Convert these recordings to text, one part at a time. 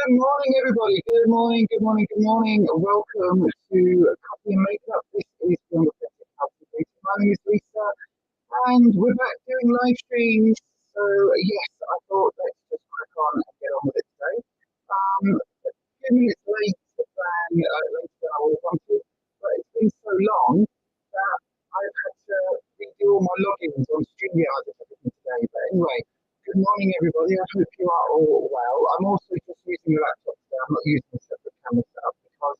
Good morning, everybody. Good morning, good morning, good morning. Welcome to Coffee and Makeup. This is the Authentic Healthy Beauty. My name is Lisa, and we're back doing live streams. So, yes, I thought let's just crack on and get on with it today. A few minutes later than I would have wanted, but it's been so long that I've had to redo all my logins on StreamYard and everything today. But anyway, good morning, everybody. I hope you are all well. I'm also just using the laptop today. I'm not using a separate camera setup because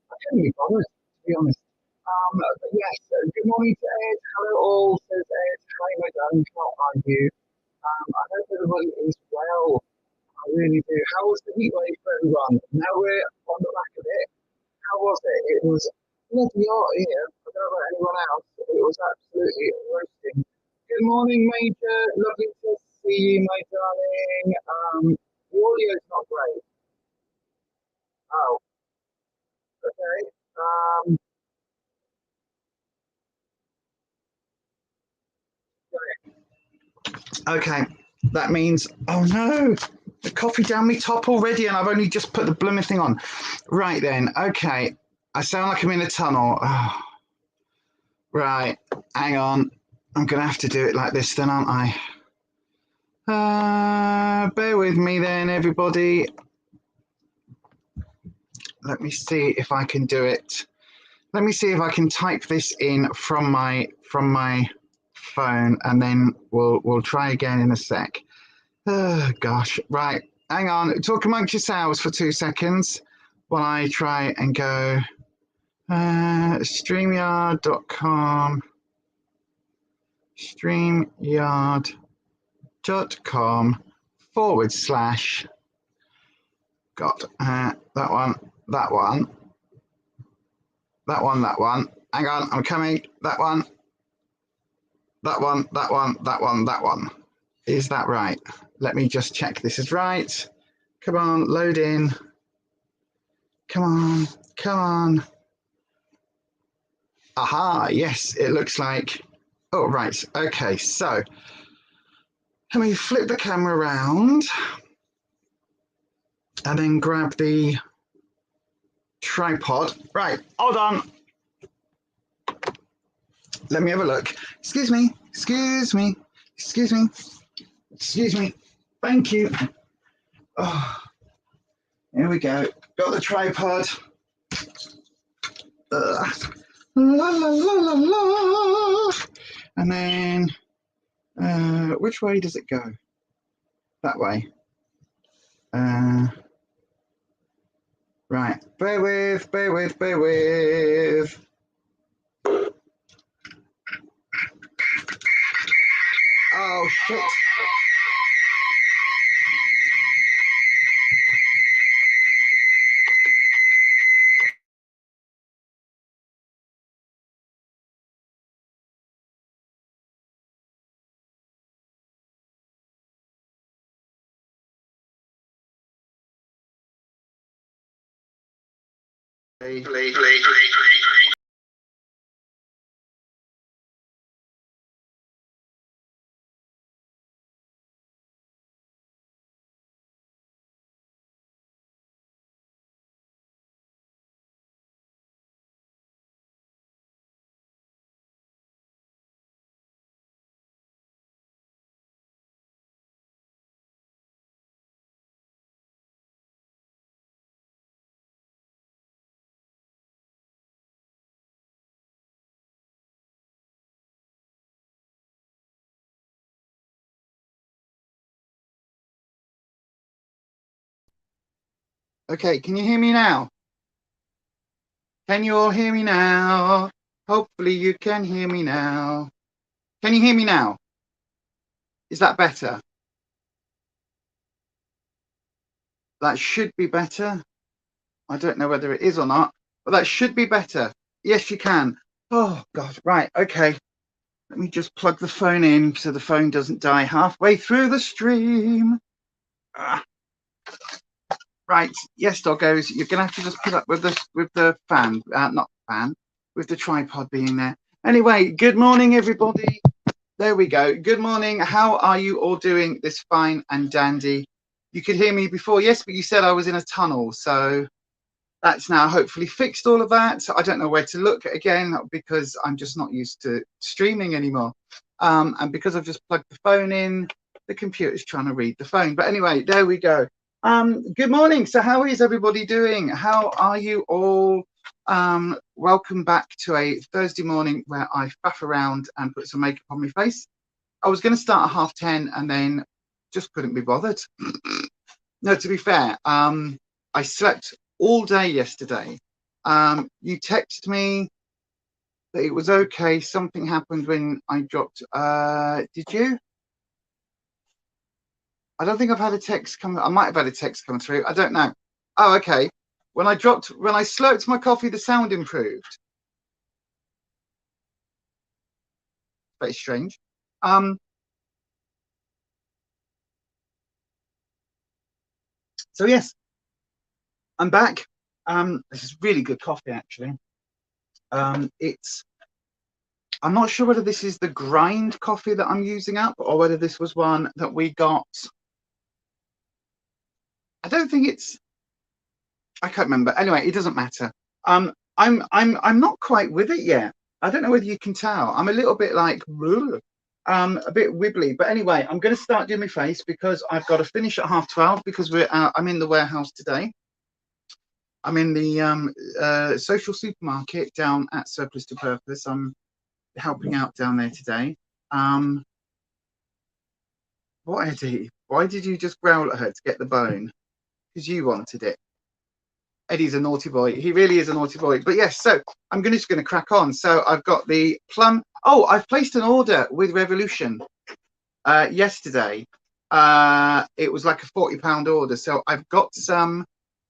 I couldn't be bothered, to be honest. But yes, good morning to Ed. Hello, all, says Ed. Hi, my darling. How are you? I hope everybody is well. I really do. How was the heat wave for everyone? Now we're on the back of it. How was it? It was bloody hot here. I don't know about anyone else. It was absolutely roasting. Good morning, Major. Lovely to see you, my darling. The audio's not great. Oh, okay. Okay, that means, oh no, the coffee down me top already, and I've only just put the blooming thing on. Right then, okay. I sound like I'm in a tunnel. Oh, right, hang on. I'm going to have to do it like this then, aren't I? Bear with me then, everybody. Let me see if I can do it. Let me see if I can type this in from my phone, and then we'll try again in a sec. Oh gosh, right. Hang on. Talk amongst yourselves for 2 seconds while I try and go StreamYard.com. StreamYard.com / got that one. Hang on, I'm coming. That one. Is that right? Let me just check this is right. Come on, load in. Come on. Aha, yes, it looks like. Oh, right. Okay, so let me flip the camera around and then grab the tripod. Right, hold on. Let me have a look. Excuse me. Thank you. Oh, here we go. Got the tripod. La, la, la, la, la. And then, which way does it go? That way. Right. Bear with. Oh, shit. Okay, can you hear me now? Can you all hear me now? Hopefully you can hear me now. Can you hear me now? Is that better? That should be better. I don't know whether it is or not, but that should be better. Yes, you can. Oh, God. Right. Okay. Let me just plug the phone in so the phone doesn't die halfway through the stream. Right. Yes, doggos. You're going to have to just put up with the fan, not fan, with the tripod being there. Anyway, good morning, everybody. There we go. Good morning. How are you all doing this fine and dandy, You could hear me before, yes, but you said I was in a tunnel. So that's now hopefully fixed all of that. I don't know where to look again because I'm just not used to streaming anymore. And because I've just plugged the phone in, the computer's trying to read the phone. But anyway, there we go. Good morning. So how is everybody doing? How are you all? Welcome back to a Thursday morning where I faff around and put some makeup on my face. I was going to start at 10:30 and then just couldn't be bothered. No, to be fair, I slept all day yesterday. You texted me that it was okay. Something happened when I dropped. Did you? I don't think I've had a text come. I might have had a text come through. I don't know. Oh, okay. When I slurped my coffee, the sound improved. Very strange. So yes, I'm back. This is really good coffee, actually. I'm not sure whether this is the grind coffee that I'm using up or whether this was one that we got. I don't think it's. I can't remember. Anyway, it doesn't matter. I'm not quite with it yet. I don't know whether you can tell. I'm a little bit like a bit wibbly. But anyway, I'm going to start doing my face because I've got to finish at 12:30 because I'm in the warehouse today. I'm in the social supermarket down at Surplus to Purpose. I'm helping out down there today. What, Eddie? Why did you just growl at her to get the bone? Because you wanted it. Eddie's a naughty boy. He really is a naughty boy. But yes, so I'm just going to crack on. So I've got the plum. Oh, I've placed an order with Revolution yesterday. It was like a £40 order. So I've got some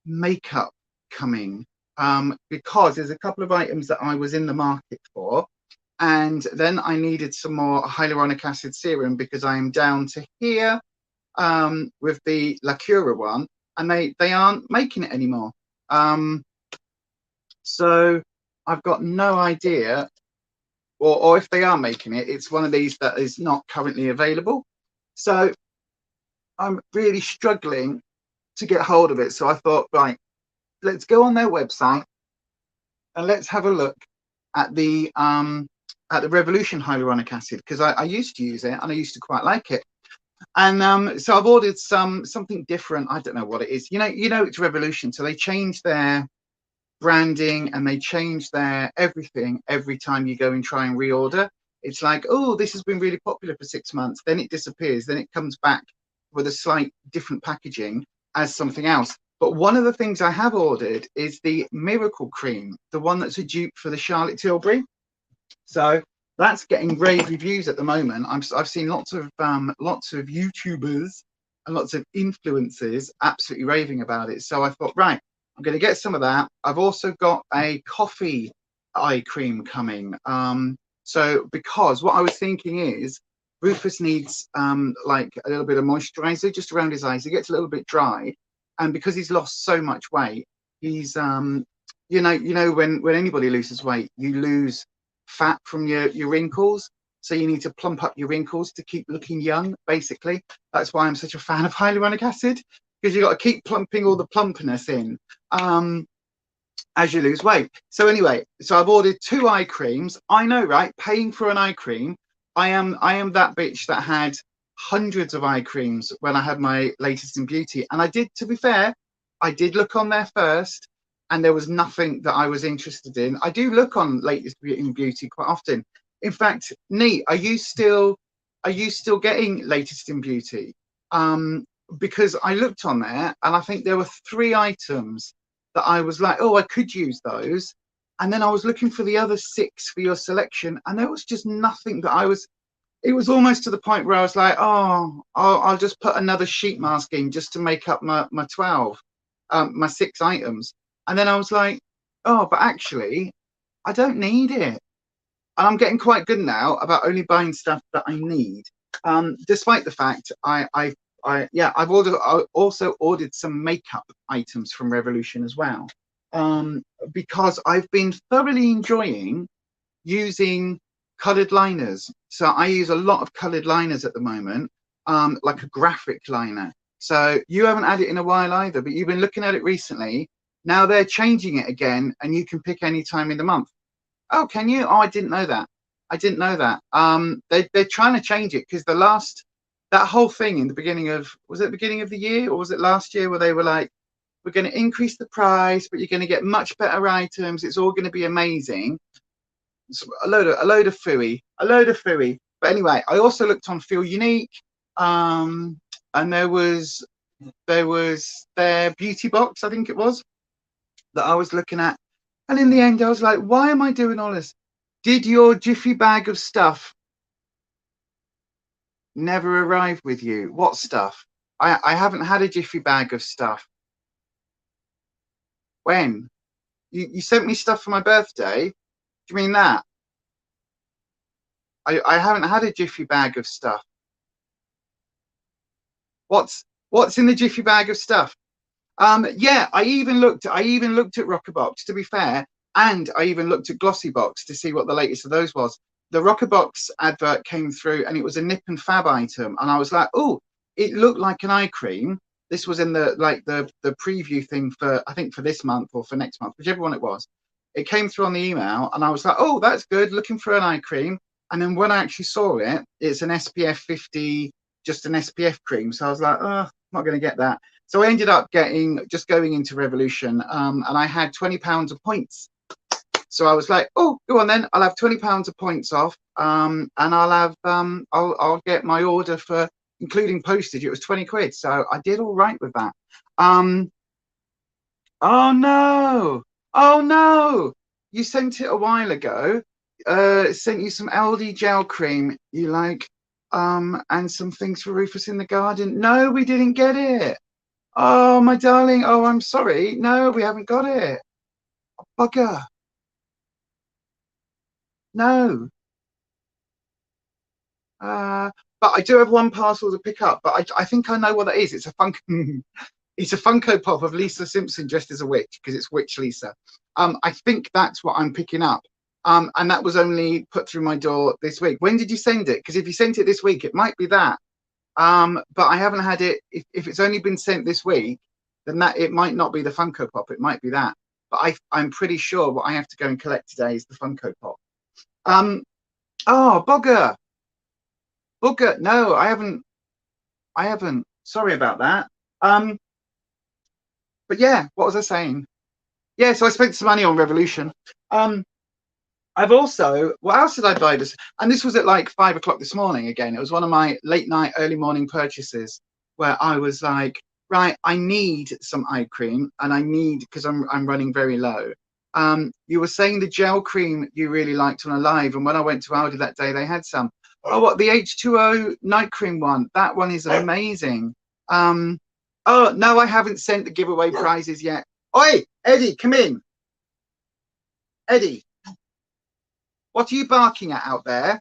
makeup coming because there's a couple of items that I was in the market for. And then I needed some more hyaluronic acid serum because I am down to here with the Lacura one, and they aren't making it anymore. So I've got no idea, or if they are making it, it's one of these that is not currently available. So I'm really struggling to get hold of it. So I thought, right, let's go on their website and let's have a look at the Revolution hyaluronic acid, because I used to use it and I used to quite like it. And so I've ordered something different. I don't know what it is. You know, it's Revolution, so they change their branding and they change their everything every time you go and try and reorder. It's like, oh, this has been really popular for 6 months, then it disappears, then it comes back with a slight different packaging as something else. But one of the things I have ordered is the Miracle Cream, the one that's a dupe for the Charlotte Tilbury. So that's getting rave reviews at the moment. I've seen lots of YouTubers and lots of influencers absolutely raving about it. So I thought, right, I'm going to get some of that. I've also got a coffee eye cream coming. So because what I was thinking is Rufus needs like a little bit of moisturizer just around his eyes. He gets a little bit dry, and because he's lost so much weight, he's you know when anybody loses weight, you lose fat from your wrinkles, so you need to plump up your wrinkles to keep looking young. Basically, that's why I'm such a fan of hyaluronic acid, because you've got to keep plumping all the plumpness in as you lose weight. So anyway, so I've ordered 2 eye creams. I know, right? Paying for an eye cream. I am that bitch that had hundreds of eye creams when I had my latest in beauty, and I did, to be fair, I did look on there first, and there was nothing that I was interested in. I do look on latest in beauty quite often. In fact, Neat, are you still getting latest in beauty? Because I looked on there and I think there were 3 items that I was like, oh, I could use those. And then I was looking for the other 6 for your selection, and there was just nothing that it was almost to the point where I was like, oh, I'll just put another sheet mask in just to make up my 12, my 6 items. And then I was like, oh, but actually, I don't need it. And I'm getting quite good now about only buying stuff that I need, despite the fact I've also ordered some makeup items from Revolution as well, because I've been thoroughly enjoying using colored liners. So I use a lot of colored liners at the moment, like a graphic liner. So you haven't had it in a while either, but you've been looking at it recently. Now they're changing it again, and you can pick any time in the month. Oh, can you? Oh, I didn't know that. I didn't know that. They're trying to change it because that whole thing in the beginning of, was it the beginning of the year or was it last year, where they were like, we're going to increase the price, but you're going to get much better items. It's all going to be amazing. It's a load of fooey, But anyway, I also looked on Feel Unique, and there was their beauty box, I think it was, that I was looking at. And in the end, I was like, why am I doing all this? Did your Jiffy bag of stuff never arrive with you? What stuff? I haven't had a Jiffy bag of stuff. When? You sent me stuff for my birthday? Do you mean that? I haven't had a Jiffy bag of stuff. What's in the Jiffy bag of stuff? Yeah, I even looked at Rockerbox, to be fair, and I even looked at Glossybox to see what the latest of those was. The Rockerbox advert came through, and it was a Nip and Fab item, and I was like, oh, it looked like an eye cream. This was in the preview thing for, I think, for this month or for next month, whichever one it was. It came through on the email, and I was like, oh, that's good, looking for an eye cream. And then when I actually saw it, it's an SPF 50, just an SPF cream. So I was like, oh, I'm not going to get that. So I ended up just going into Revolution, and I had £20 of points. So I was like, oh, go on then. I'll have £20 of points off, and I'll have I'll get my order for, including postage. It was 20 quid. So I did all right with that. Oh no, you sent it a while ago. Sent you some LD gel cream you like, and some things for Rufus in the garden. No, we didn't get it. Oh, my darling. Oh, I'm sorry. No, we haven't got it. Bugger. No. But I do have one parcel to pick up, but I think I know what that is. It's a it's a Funko Pop of Lisa Simpson dressed as a witch, because it's Witch Lisa. I think that's what I'm picking up. And that was only put through my door this week. When did you send it? Because if you sent it this week, it might be that. But I haven't had it. If it's only been sent this week, then that it might not be the Funko Pop. It might be that. But I'm pretty sure what I have to go and collect today is the Funko Pop. Oh, bugger. No, I haven't. Sorry about that. But yeah, what was I saying? Yeah, so I spent some money on Revolution. I've also, what else did I buy this? And this was at like 5 o'clock this morning again. It was one of my late night, early morning purchases where I was like, right, I need some eye cream, and I need, because I'm running very low. You were saying the gel cream you really liked on a live, and when I went to Aldi that day, they had some. Oh, what, the H2O night cream one? That one is amazing. Oh no, I haven't sent the giveaway prizes yet. Oi, Eddie, come in. Eddie, what are you barking at out there?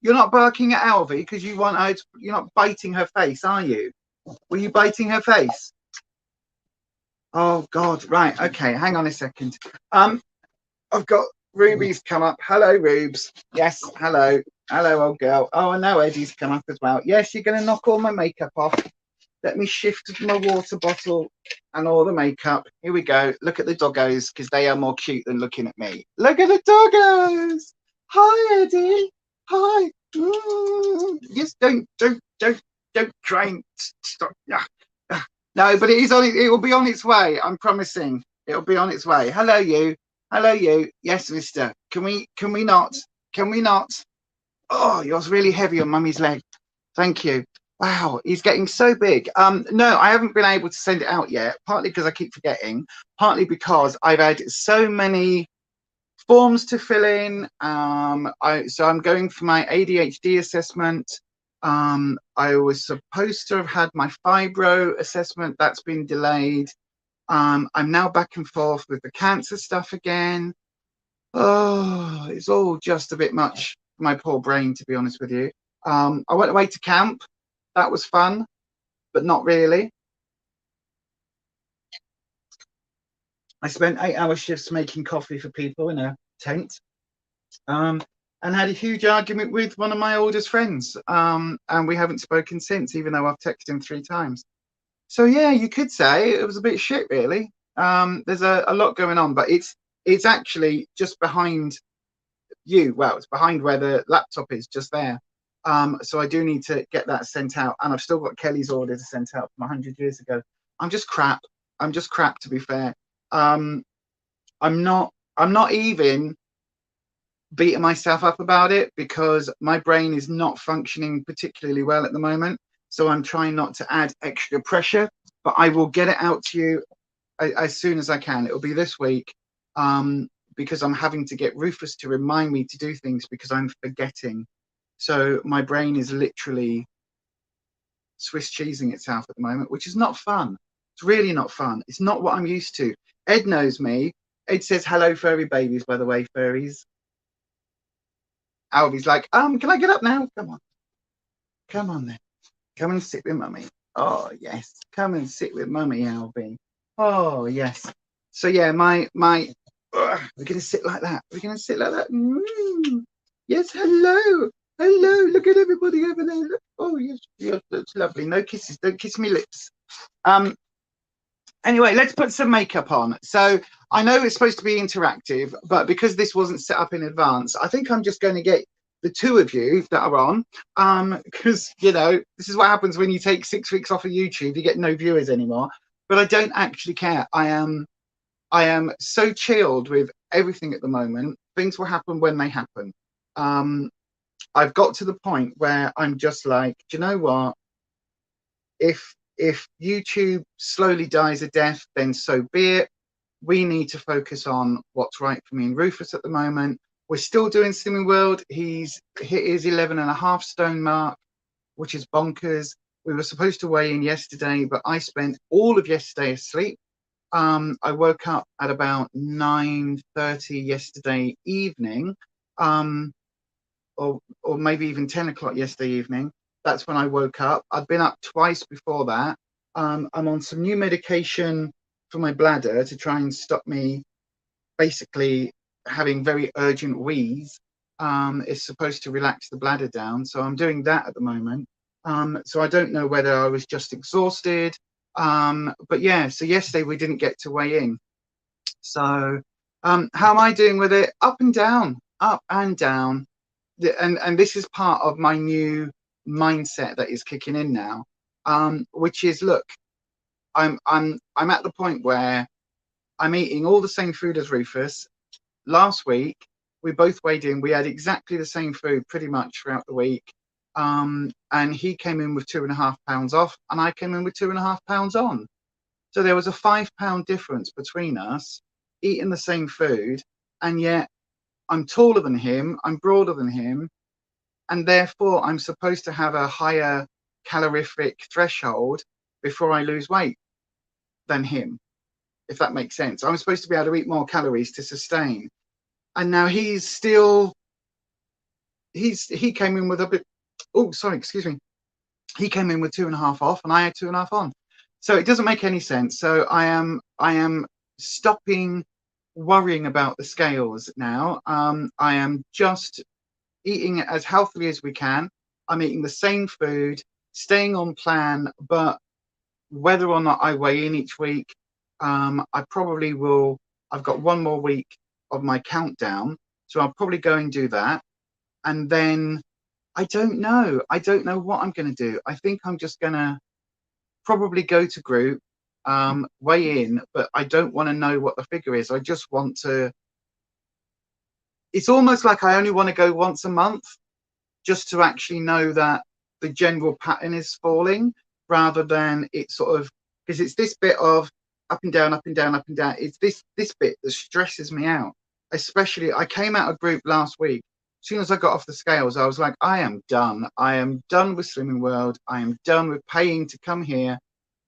You're not barking at Alvy because you want her to, you're not biting her face, are you? Were you biting her face? Oh God, right, okay, hang on a second. I've got Ruby's come up. Hello, Rubes. Yes, hello. Hello, old girl. Oh, and now Eddie's come up as well. Yes, you're gonna knock all my makeup off. Let me shift my water bottle and all the makeup. Here we go. Look at the doggos, because they are more cute than looking at me. Look at the doggos. Hi, Eddie. Hi. Yes, don't try and stop. No, but it is on it. It will be on its way. I'm promising. It'll be on its way. Hello, you. Hello, you. Yes, mister. Can we not? Can we not? Oh, you're really heavy on mummy's leg. Thank you. Wow, he's getting so big. No, I haven't been able to send it out yet, partly because I keep forgetting, partly because I've had so many forms to fill in. So I'm going for my ADHD assessment. I was supposed to have had my fibro assessment. That's been delayed. I'm now back and forth with the cancer stuff again. Oh, it's all just a bit much for my poor brain, to be honest with you. I went away to camp. That was fun, but not really. I spent 8-hour shifts making coffee for people in a tent. And and had a huge argument with one of my oldest friends. And we haven't spoken since, even though I've texted him 3 times. So yeah, you could say it was a bit shit, really. There's a lot going on, but it's actually just behind you. Well, it's behind where the laptop is, just there. So I do need to get that sent out, and I've still got Kelly's order to send out from 100 years ago. I'm just crap. To be fair. I'm not even beating myself up about it, because my brain is not functioning particularly well at the moment. So I'm trying not to add extra pressure, but I will get it out to you as soon as I can. It'll be this week, because I'm having to get Rufus to remind me to do things because I'm forgetting. So my brain is literally Swiss cheesing itself at the moment, which is not fun. It's really not fun. It's not what I'm used to. Ed knows me. Ed says, hello, furry babies, by the way, furries. Albie's like, can I get up now? Come on. Come on then. Come and sit with mummy. Oh, yes. Come and sit with mummy, Albie. Oh, yes. So, yeah, we're going to sit like that. We're going to sit like that. Yes, hello. Hello. Look at everybody over there. Look. Oh, yes. Yes, that's lovely. No kisses. Don't kiss me lips. Anyway, let's put some makeup on. So I know it's supposed to be interactive, but because this wasn't set up in advance, I think I'm just going to get the 2 of you that are on, because, you know, this is what happens when you take 6 weeks off of YouTube. You get no viewers anymore. But I don't actually care. I am so chilled with everything at the moment. Things will happen when they happen. I've got to the point where I'm just like, do you know what? If YouTube slowly dies a death, then so be it. We need to focus on what's right for me and Rufus at the moment. We're still doing Slimming World. He's hit his 11.5 stone mark, which is bonkers. We were supposed to weigh in yesterday, but I spent all of yesterday asleep. I woke up at about 9:30 yesterday evening, or maybe even 10 o'clock yesterday evening. That's when I woke up. I'd been up twice before that. I'm on some new medication for my bladder to try and stop me basically having very urgent wheeze. It's supposed to relax the bladder down. So I'm doing that at the moment. So I don't know whether I was just exhausted. But yeah, so yesterday we didn't get to weigh in. So how am I doing with it? Up and down, up and down. And this is part of my new mindset that is kicking in now, which is, look, I'm at the point where I'm eating all the same food as Rufus. Last week we both weighed in. We had exactly the same food pretty much throughout the week, and he came in with 2.5 pounds off, and I came in with 2.5 pounds on. So there was a 5 pound difference between us eating the same food, and yet I'm taller than him, I'm broader than him, and therefore I'm supposed to have a higher calorific threshold before I lose weight than him, if that makes sense. I'm supposed to be able to eat more calories to sustain. And now he's still, he came in with a bit, oh, sorry, excuse me. He came in with 2.5 off and I had 2.5 on. So it doesn't make any sense. So I am stopping worrying about the scales now. I am just eating it as healthily as we can. I'm eating the same food, staying on plan, but whether or not I weigh in each week, I probably will. I've got 1 more week of my countdown, so I'll probably go and do that. And then I don't know what I'm going to do. I think I'm just going to probably go to group, weigh in, but I don't want to know what the figure is. I just want to, it's almost like I only want to go once a month just to actually know that the general pattern is falling, rather than it sort of, because it's this bit of up and down, up and down, up and down. It's this bit that stresses me out. Especially, I came out of group last week. As soon as I got off the scales, I was like, I am done. I am done with Slimming World. I am done with paying to come here.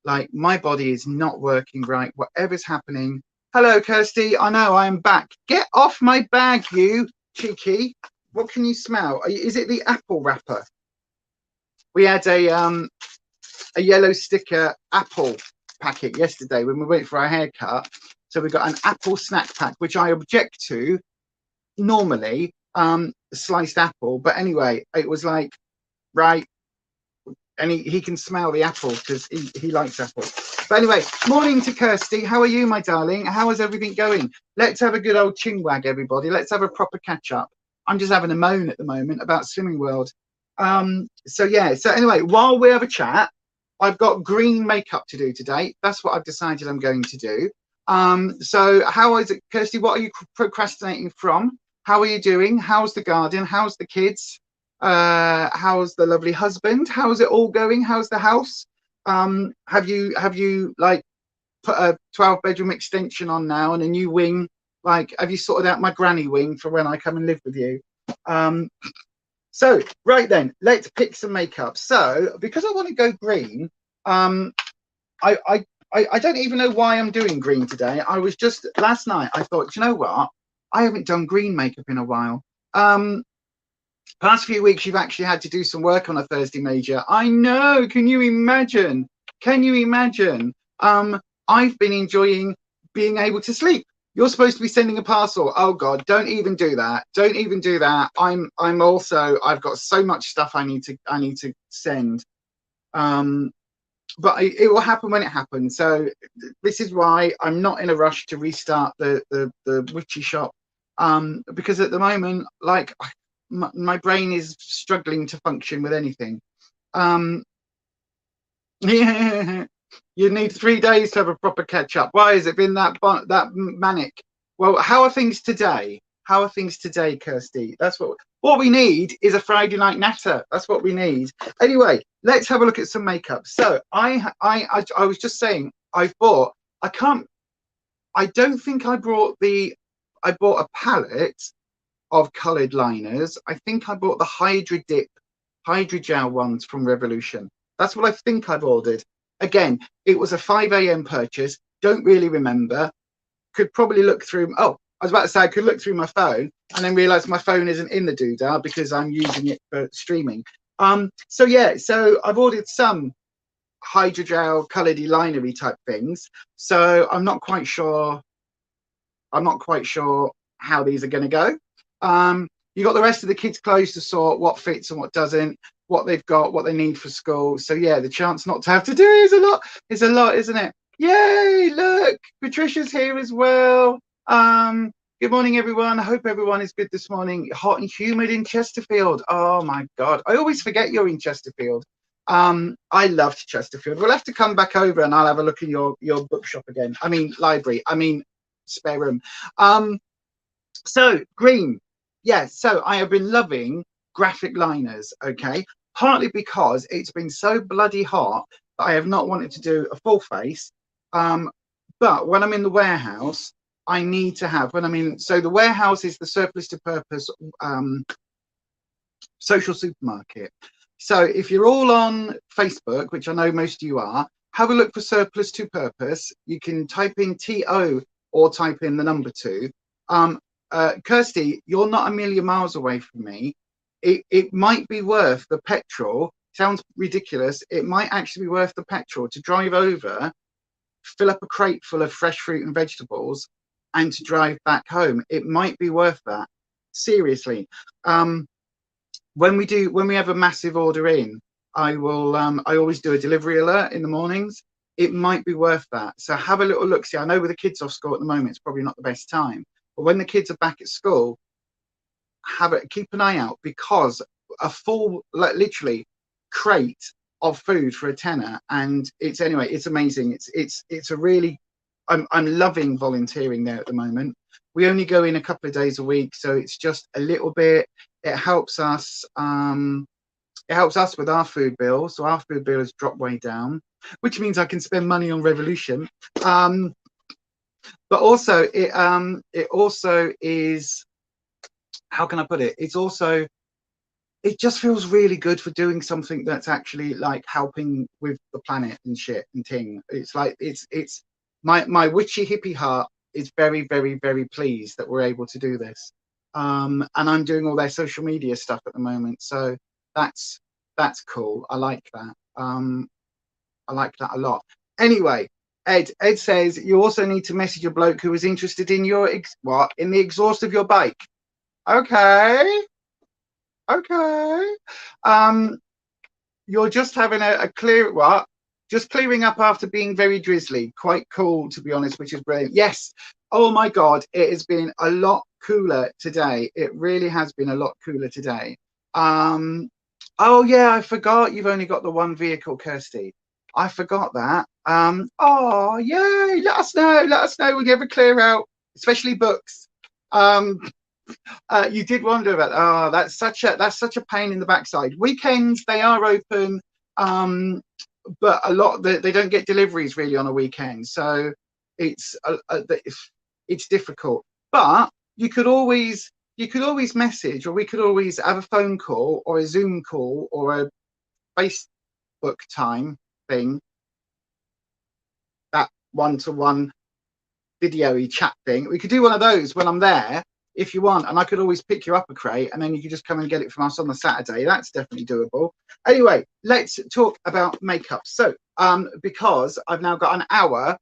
Like, my body is not working right. Whatever's happening. Hello, Kirsty. I know, I am back. Get off my bag, you cheeky. What can you smell? Is it the apple wrapper? We had a yellow sticker apple packet yesterday when we went for our haircut. So we got an apple snack pack, which I object to normally. sliced apple. But anyway, it was like, right, and he can smell the apple because he likes apple. But anyway, morning to Kirsty. How are you, my darling? How is everything going? Let's have a good old chinwag, everybody. Let's have a proper catch up. I'm just having a moan at the moment about Slimming World. So yeah, so anyway, while we have a chat, I've got green makeup to do today. That's what I've decided I'm going to do. So how is it, Kirsty? What are you procrastinating from? How are you doing? How's the garden? How's the kids? How's the lovely husband? How's it all going? How's the house? Have you like put a 12-bedroom extension on now and a new wing? Like, have you sorted out my granny wing for when I come and live with you? So right then, let's pick some makeup. So because I want to go green, I don't even know why I'm doing green today. I was just last night. I thought, you know what? I haven't done green makeup in a while. Past few weeks, you've actually had to do some work on a Thursday major. I know. Can you imagine? Can you imagine? I've been enjoying being able to sleep. You're supposed to be sending a parcel. Oh God, don't even do that. Don't even do that. I've got so much stuff I need to send. But it will happen when it happens. So this is why I'm not in a rush to restart the witchy shop. Because at the moment, like, my brain is struggling to function with anything. Yeah, you need 3 days to have a proper catch up. Why has it been that manic? Well, how are things today? How are things today, Kirsty? That's what we need is a Friday night natter. That's what we need. Anyway, let's have a look at some makeup. So I was just saying, I bought a palette of coloured liners. I think I bought the Hydra Dip Hydrogel ones from Revolution. That's what I think I've ordered. Again, it was a 5 a.m. purchase. Don't really remember. Could probably look through. Oh, I was about to say I could look through my phone and then realise my phone isn't in the doodah because I'm using it for streaming. So yeah, so I've ordered some hydrogel coloured linery type things. So I'm not quite sure how these are going to go. You got the rest of the kids' clothes to sort, what fits and what doesn't, what they've got, what they need for school. So yeah, the chance not to have to do it is a lot. It's a lot, isn't it? Yay! Look, Patricia's here as well. Good morning, everyone. I hope everyone is good this morning. Hot and humid in Chesterfield. Oh my God, I always forget you're in Chesterfield. I loved Chesterfield. We'll have to come back over and I'll have a look in your bookshop again. I mean library. I mean spare room. So green. Yes, so I have been loving graphic liners, okay? Partly because it's been so bloody hot that I have not wanted to do a full face. But when I'm in the warehouse, I need to have, so the warehouse is the surplus to purpose social supermarket. So if you're all on Facebook, which I know most of you are, have a look for surplus to purpose. You can type in TO or type in the number 2. Kirsty, you're not a million miles away from me. It might be worth the petrol. Sounds ridiculous. It might actually be worth the petrol to drive over, fill up a crate full of fresh fruit and vegetables, and to drive back home. It might be worth that. Seriously. When we have a massive order in, I always do a delivery alert in the mornings. It might be worth that. So have a little look. See, I know with the kids off school at the moment, it's probably not the best time. But when the kids are back at school, keep an eye out, because a full, literally, crate of food for a tenner, and it's amazing. It's a really, I'm loving volunteering there at the moment. We only go in a couple of days a week, so it's just a little bit. It helps us. It helps us with our food bill, so our food bill has dropped way down, which means I can spend money on Revolution. But also it also is, how can I put it? It just feels really good for doing something that's actually like helping with the planet and shit and ting. It's like it's my witchy hippie heart is very, very, very pleased that we're able to do this. And I'm doing all their social media stuff at the moment, so that's cool. I like that. I like that a lot. Anyway, Ed says you also need to message a bloke who was interested in your in the exhaust of your bike. Okay. Okay. You're just having a clear what? Just clearing up after being very drizzly. Quite cool, to be honest, which is brilliant. Yes. Oh my God, it has been a lot cooler today. It really has been a lot cooler today. Oh yeah, I forgot you've only got the one vehicle, Kirsty. I forgot that. Oh yay, let us know. Let us know. We'll ever clear out, especially books. Um, you did wonder about, oh, that's such a pain in the backside. Weekends they are open, but a lot they don't get deliveries really on a weekend, so it's it's difficult. But you could always message, or we could always have a phone call or a Zoom call or a Facebook time thing, that one-to-one video chat thing. We could do one of those when I'm there if you want, and I could always pick you up a crate and then you could just come and get it from us on the Saturday. That's definitely doable. Anyway, let's talk about makeup. So because I've now got an hour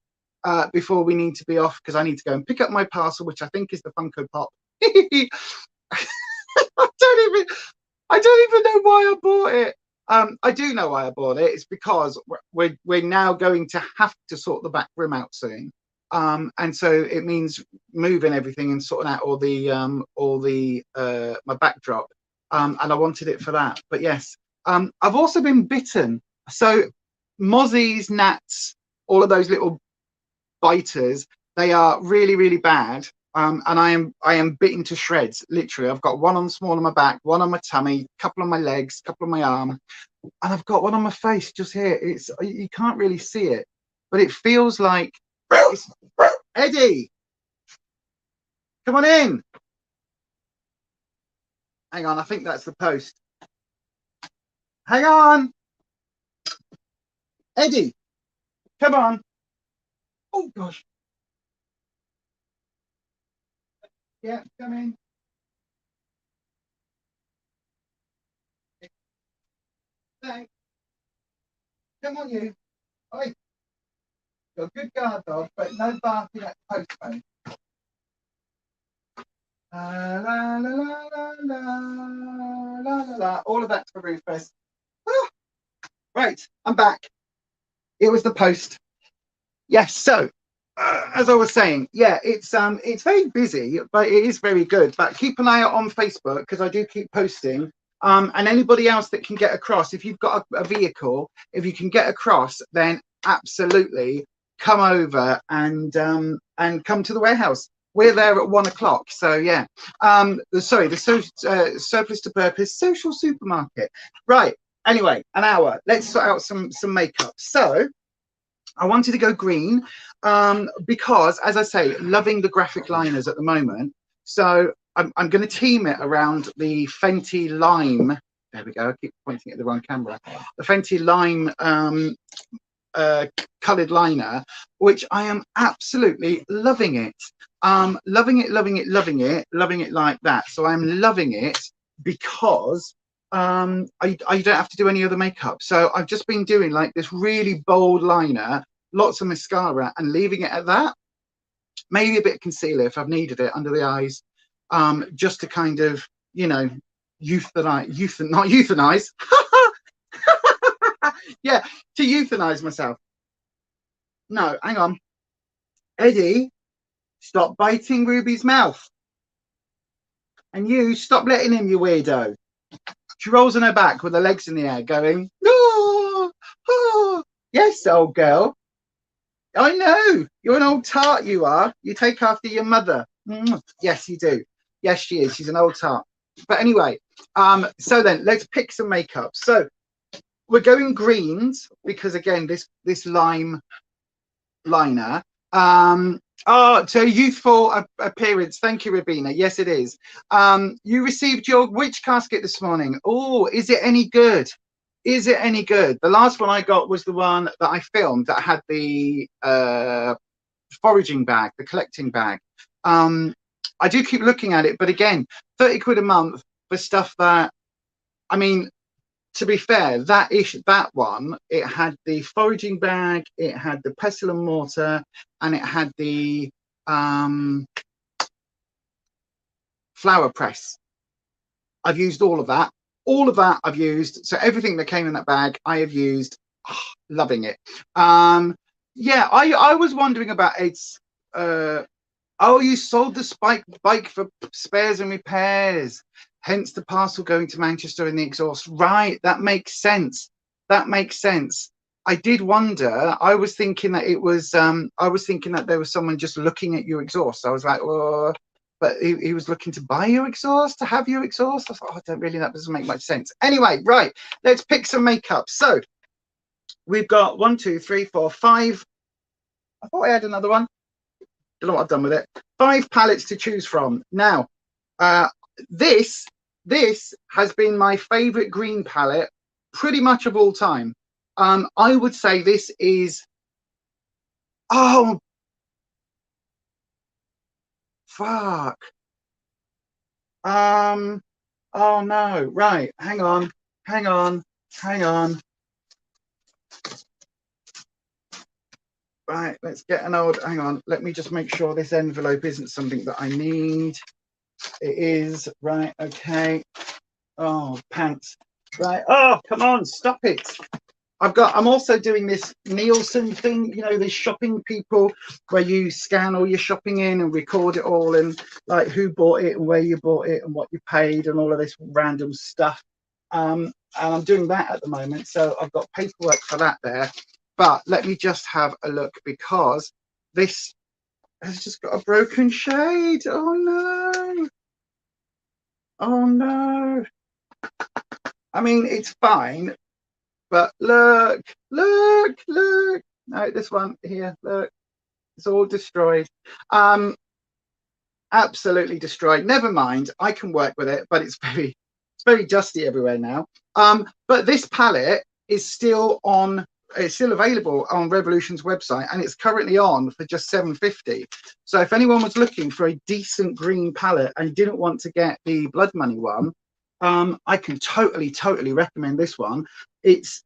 before we need to be off, because I need to go and pick up my parcel, which I think is the Funko Pop. I don't even know why I bought it. I do know why I bought it. It's because we're now going to have to sort the back room out soon. And so it means moving everything and sorting out all the my backdrop. And I wanted it for that. But yes, I've also been bitten. So mozzies, gnats, all of those little biters, they are really, really bad. And I am bitten to shreds. Literally, I've got one on the small of my back, one on my tummy, a couple on my legs, a couple on my arm, and I've got one on my face just here. It's, you can't really see it, but it feels like it's, Eddie, come on in. Hang on, I think that's the post. Hang on, Eddie, come on. Oh gosh. Yeah, come in. Thanks. Come on, you. Oi. You're a good guard dog, but no barking at the postman. La, la, la, la, la, la, la, la. All of that's for Rufus. Ah, right, I'm back. It was the post. Yes, so as I was saying, yeah, it's very busy, but it is very good. But keep an eye out on Facebook, because I do keep posting. And anybody else that can get across, if you've got a vehicle, if you can get across, then absolutely come over and come to the warehouse. We're there at 1 o'clock. So yeah, the surplus to purpose social supermarket. Right. Anyway, an hour. Let's sort out some makeup. So I wanted to go green because, as I say, loving the graphic liners at the moment. So I'm going to team it around the Fenty Lime. There we go. I keep pointing at the wrong camera. The Fenty Lime coloured liner, which I am absolutely loving it. Loving it, loving it, loving it, loving it like that. So I'm loving it because I don't have to do any other makeup. So I've just been doing like this really bold liner, lots of mascara, and leaving it at that. Maybe a bit of concealer if I've needed it under the eyes, just to kind of, you know, not euthanize. Yeah, to euthanize myself. No, hang on. Eddie, stop biting Ruby's mouth. And you stop letting him, you weirdo. She rolls on her back with her legs in the air, going, no, oh. Yes, old girl. I know. You're an old tart, you are. You take after your mother. Yes, you do. Yes, she is. She's an old tart. But anyway, so then let's pick some makeup. So we're going greens because, again, this lime liner. Oh, so youthful appearance. Thank you, Rabina. Yes, it is. You received your witch casket this morning. Oh, is it any good? Is it any good? The last one I got was the one that I filmed that had the foraging bag, the collecting bag. I do keep looking at it, but again, 30 quid a month for stuff that, I mean, to be fair, that one, it had the foraging bag, it had the pestle and mortar, and it had the flower press. I've used all of that. All of that I've used. So everything that came in that bag, I have used. Oh, loving it. Yeah, I was wondering about its. Oh, you sold the bike for spares and repairs. Hence the parcel going to Manchester and the exhaust. Right, that makes sense. That makes sense. I did wonder. I was thinking that it was. I was thinking that there was someone just looking at your exhaust. I was like, well, but he was looking to buy your exhaust, to have your exhaust. I thought, oh, I don't really. That doesn't make much sense. Anyway, right. Let's pick some makeup. So we've got 1, 2, 3, 4, 5. I thought I had another one. Don't know what I've done with it. 5 palettes to choose from. Now, this has been my favorite green palette pretty much of all time. I would say this is, oh fuck, oh no, right, hang on, right, let's get an old, hang on, let me just make sure this envelope isn't something that I need. It is, right, okay. Oh, pants. Right. Oh, come on, stop it. I'm also doing this Nielsen thing, you know, these shopping people where you scan all your shopping in and record it all, and like who bought it and where you bought it and what you paid and all of this random stuff. And I'm doing that at the moment. So I've got paperwork for that there. But let me just have a look, because this has just got a broken shade. Oh no. Oh no. I mean, it's fine, but look. No, this one here, look, it's all destroyed. Absolutely destroyed. Never mind, I can work with it, but it's very dusty everywhere now. But this palette is still on. It's still available on Revolution's website, and it's currently on for just $7.50. So if anyone was looking for a decent green palette and didn't want to get the Blood Money one, I can totally recommend this one.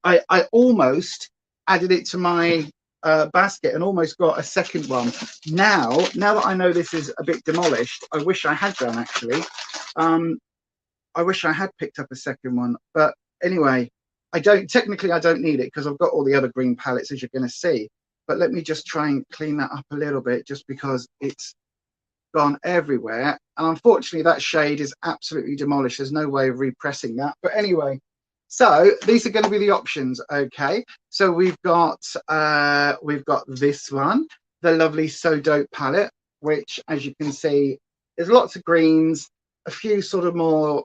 I almost added it to my basket and almost got a second one. Now that I know this is a bit demolished, I wish I had done actually. I wish I had picked up a second one, but anyway, I don't need it because I've got all the other green palettes, as you're going to see. But let me just try and clean that up a little bit, just because it's gone everywhere, and unfortunately that shade is absolutely demolished. There's no way of repressing that, but anyway, so these are going to be the options. Okay, so we've got this one, the lovely So Dope palette, which, as you can see, there's lots of greens, a few sort of more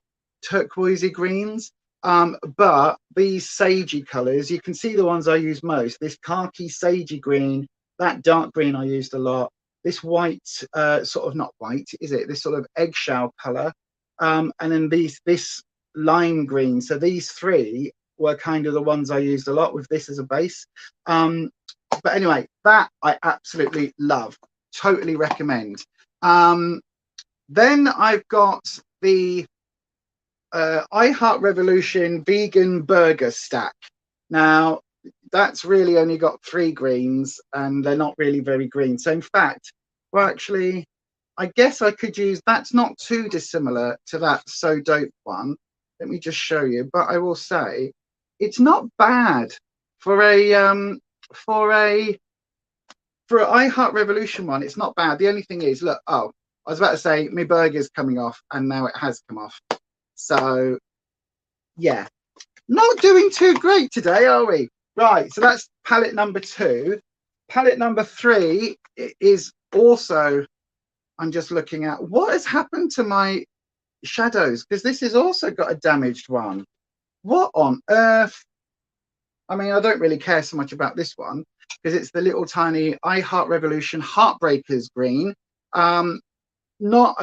turquoisey greens, but these sagey colors, you can see the ones I use most. This khaki sagey green, that dark green I used a lot, this white, sort of not white, is it? This sort of eggshell color, and then this lime green. So these 3 were kind of the ones I used a lot with this as a base. But anyway, that I absolutely love. Totally recommend. Then I've got the I Heart Revolution vegan burger stack. Now, that's really only got 3 greens, and they're not really very green. So in fact, well, actually, I guess I could use, that's not too dissimilar to that So Dope one. Let me just show you. But I will say, it's not bad for a I Heart Revolution one. It's not bad. The only thing is, look, oh, I was about to say my burger's coming off, and now it has come off. So yeah, not doing too great today, are we? Right, so that's palette number 2. Palette number 3 is also, I'm just looking at what has happened to my shadows, because this has also got a damaged one. What on earth? I mean, I don't really care so much about this one because it's the little tiny I Heart Revolution Heartbreakers green. Not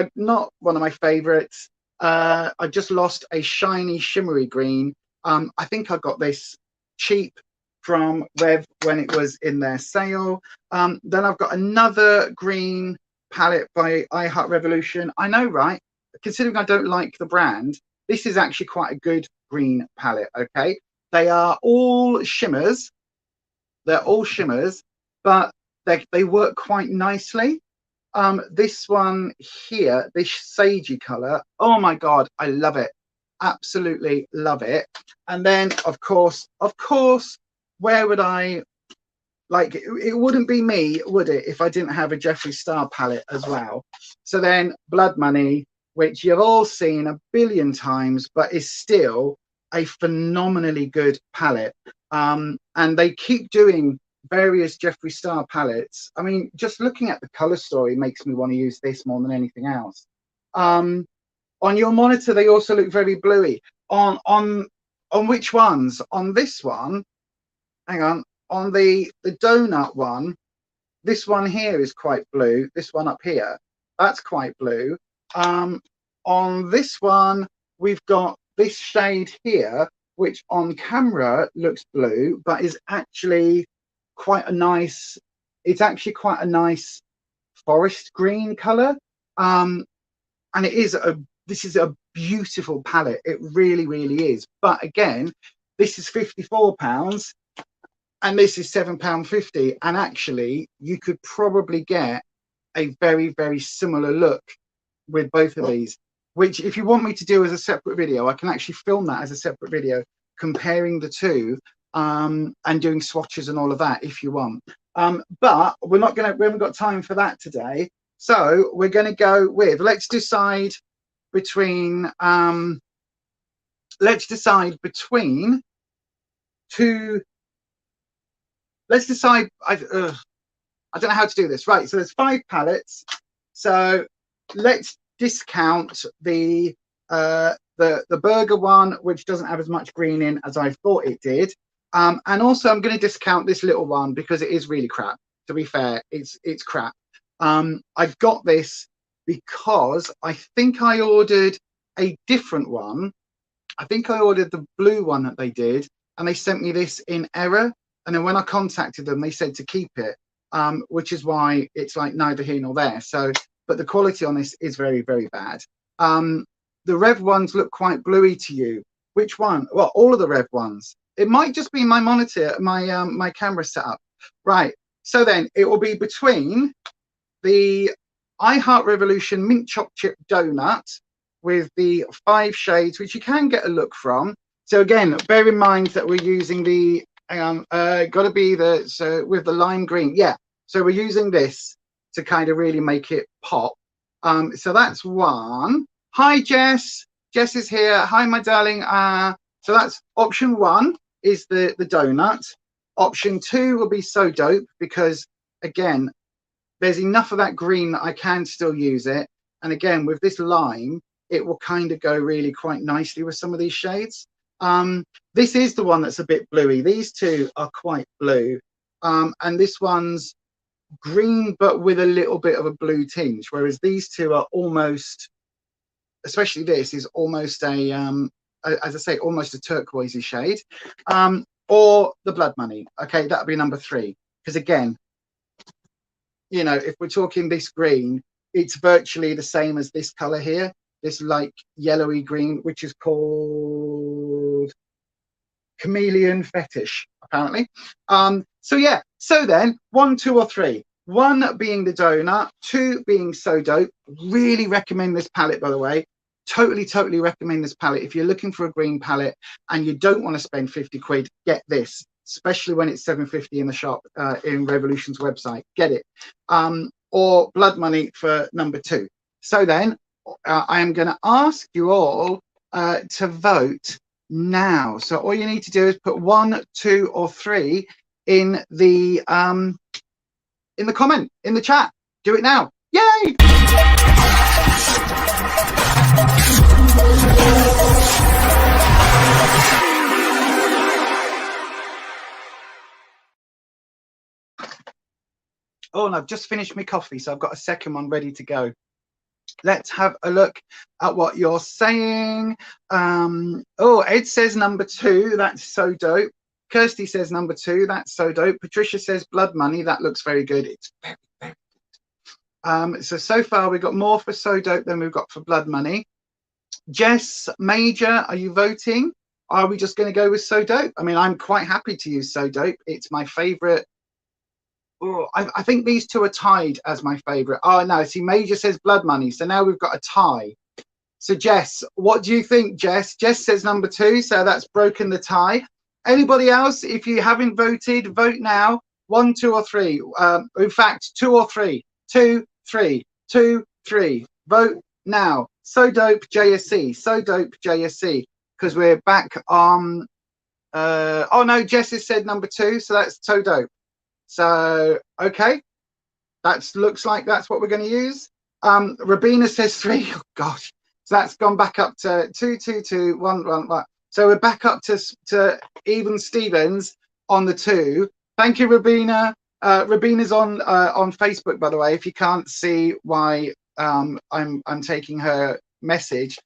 one of my favorites. I just lost a shiny shimmery green. I think I got this cheap from Rev when it was in their sale. Then I've got another green palette by I Heart Revolution. I know, right? Considering I don't like the brand, this is actually quite a good green palette. Okay, they are all shimmers. They're all shimmers, but they work quite nicely. This one here, this sagey color, oh my god, I love it, absolutely love it. And then of course, where would I, like, it wouldn't be me, would it, if I didn't have a Jeffree Star palette as well. So then Blood Money, which you've all seen a billion times, but is still a phenomenally good palette. And they keep doing various Jeffree Star palettes. I mean, just looking at the color story makes me want to use this more than anything else. On your monitor, they also look very bluey. On which ones? On this one, hang on the donut one, this one here is quite blue. This one up here, that's quite blue. On this one, we've got this shade here, which on camera looks blue, but is actually quite a nice, it's actually quite a nice forest green color. And it is this is a beautiful palette. It really, really is. But again, this is £54 and this is £7.50. And actually, you could probably get a very, very similar look with both of these, which if you want me to do as a separate video, I can actually film that as a separate video, comparing the two and doing swatches and all of that if you want. But we haven't got time for that today. So we're going to go with, let's decide between two. Let's decide. I don't know how to do this. Right. So there's 5 palettes. So let's discount the burger one, which doesn't have as much green in as I thought it did. And also I'm going to discount this little one because it is really crap. To be fair, it's crap. I got this because I think I ordered a different one. I think I ordered the blue one that they did, and they sent me this in error. And then when I contacted them, they said to keep it, which is why it's like neither here nor there. So, but the quality on this is very, very bad. The Rev ones look quite bluey to you. Which one? Well, all of the Rev ones. It might just be my monitor, my camera setup. Right. So then it will be between the iHeart Revolution Mint Choc Chip Donut with the 5 shades, which you can get a look from. So again, bear in mind that we're using the got to be with the lime green. Yeah, so we're using this to kind of really make it pop. So that's one. Hi Jess is here. Hi my darling. So that's option 1 is the donut. Option 2 will be So Dope, because again, there's enough of that green that I can still use it. And again, with this lime, it will kind of go really quite nicely with some of these shades. This is the one that's a bit bluey. These two are quite blue. And this one's green, but with a little bit of a blue tinge, whereas these two are almost, especially this is almost a, as I say, almost a turquoisey shade. Or the Blood Money. Okay, that'll be number 3. Because again, you know, if we're talking this green, it's virtually the same as this color here, this like yellowy green, which is called Chameleon Fetish, apparently. So yeah, so then 1, 2 or 3. 1 being the donut, 2 being So Dope. Really recommend this palette, by the way. Totally recommend this palette. If you're looking for a green palette and you don't want to spend 50 quid, get this, especially when it's £7.50 in the shop, in Revolution's website. Get it. Or Blood Money for number 2. So then I am going to ask you all to vote now. So all you need to do is put 1, 2 or 3 in the comment, in the chat. Do it now. Yay! Oh, and I've just finished my coffee, so I've got a second one ready to go. Let's have a look at what you're saying. Oh, Ed says number 2. That's So Dope. Kirsty says number 2. That's So Dope. Patricia says Blood Money. That looks very good. It's very, very good. So far we've got more for So Dope than we've got for Blood Money. Jess Major, are you voting? Are we just going to go with So Dope? I mean, I'm quite happy to use So Dope. It's my favorite Oh, I think these two are tied as my favorite. Oh no, see, Major says Blood Money, so now we've got a tie. So Jess, what do you think, Jess? Jess says number 2, so that's broken the tie. Anybody else, if you haven't voted, vote now. 1, 2 or 3. In fact, 2 or 3. 2, 3. 2, 3. Vote now. So Dope JSC. So Dope JSC. Because we're back on oh no, Jess has said number 2, so that's So Dope. So okay. That looks like that's what we're going to use. Rabina says 3. Oh gosh. So that's gone back up to 2, 2, 2, 1, 1, 1. So we're back up to even Stevens on the 2. Thank you, Rabina. Rabina's on Facebook, by the way. If you can't see why I'm taking her message,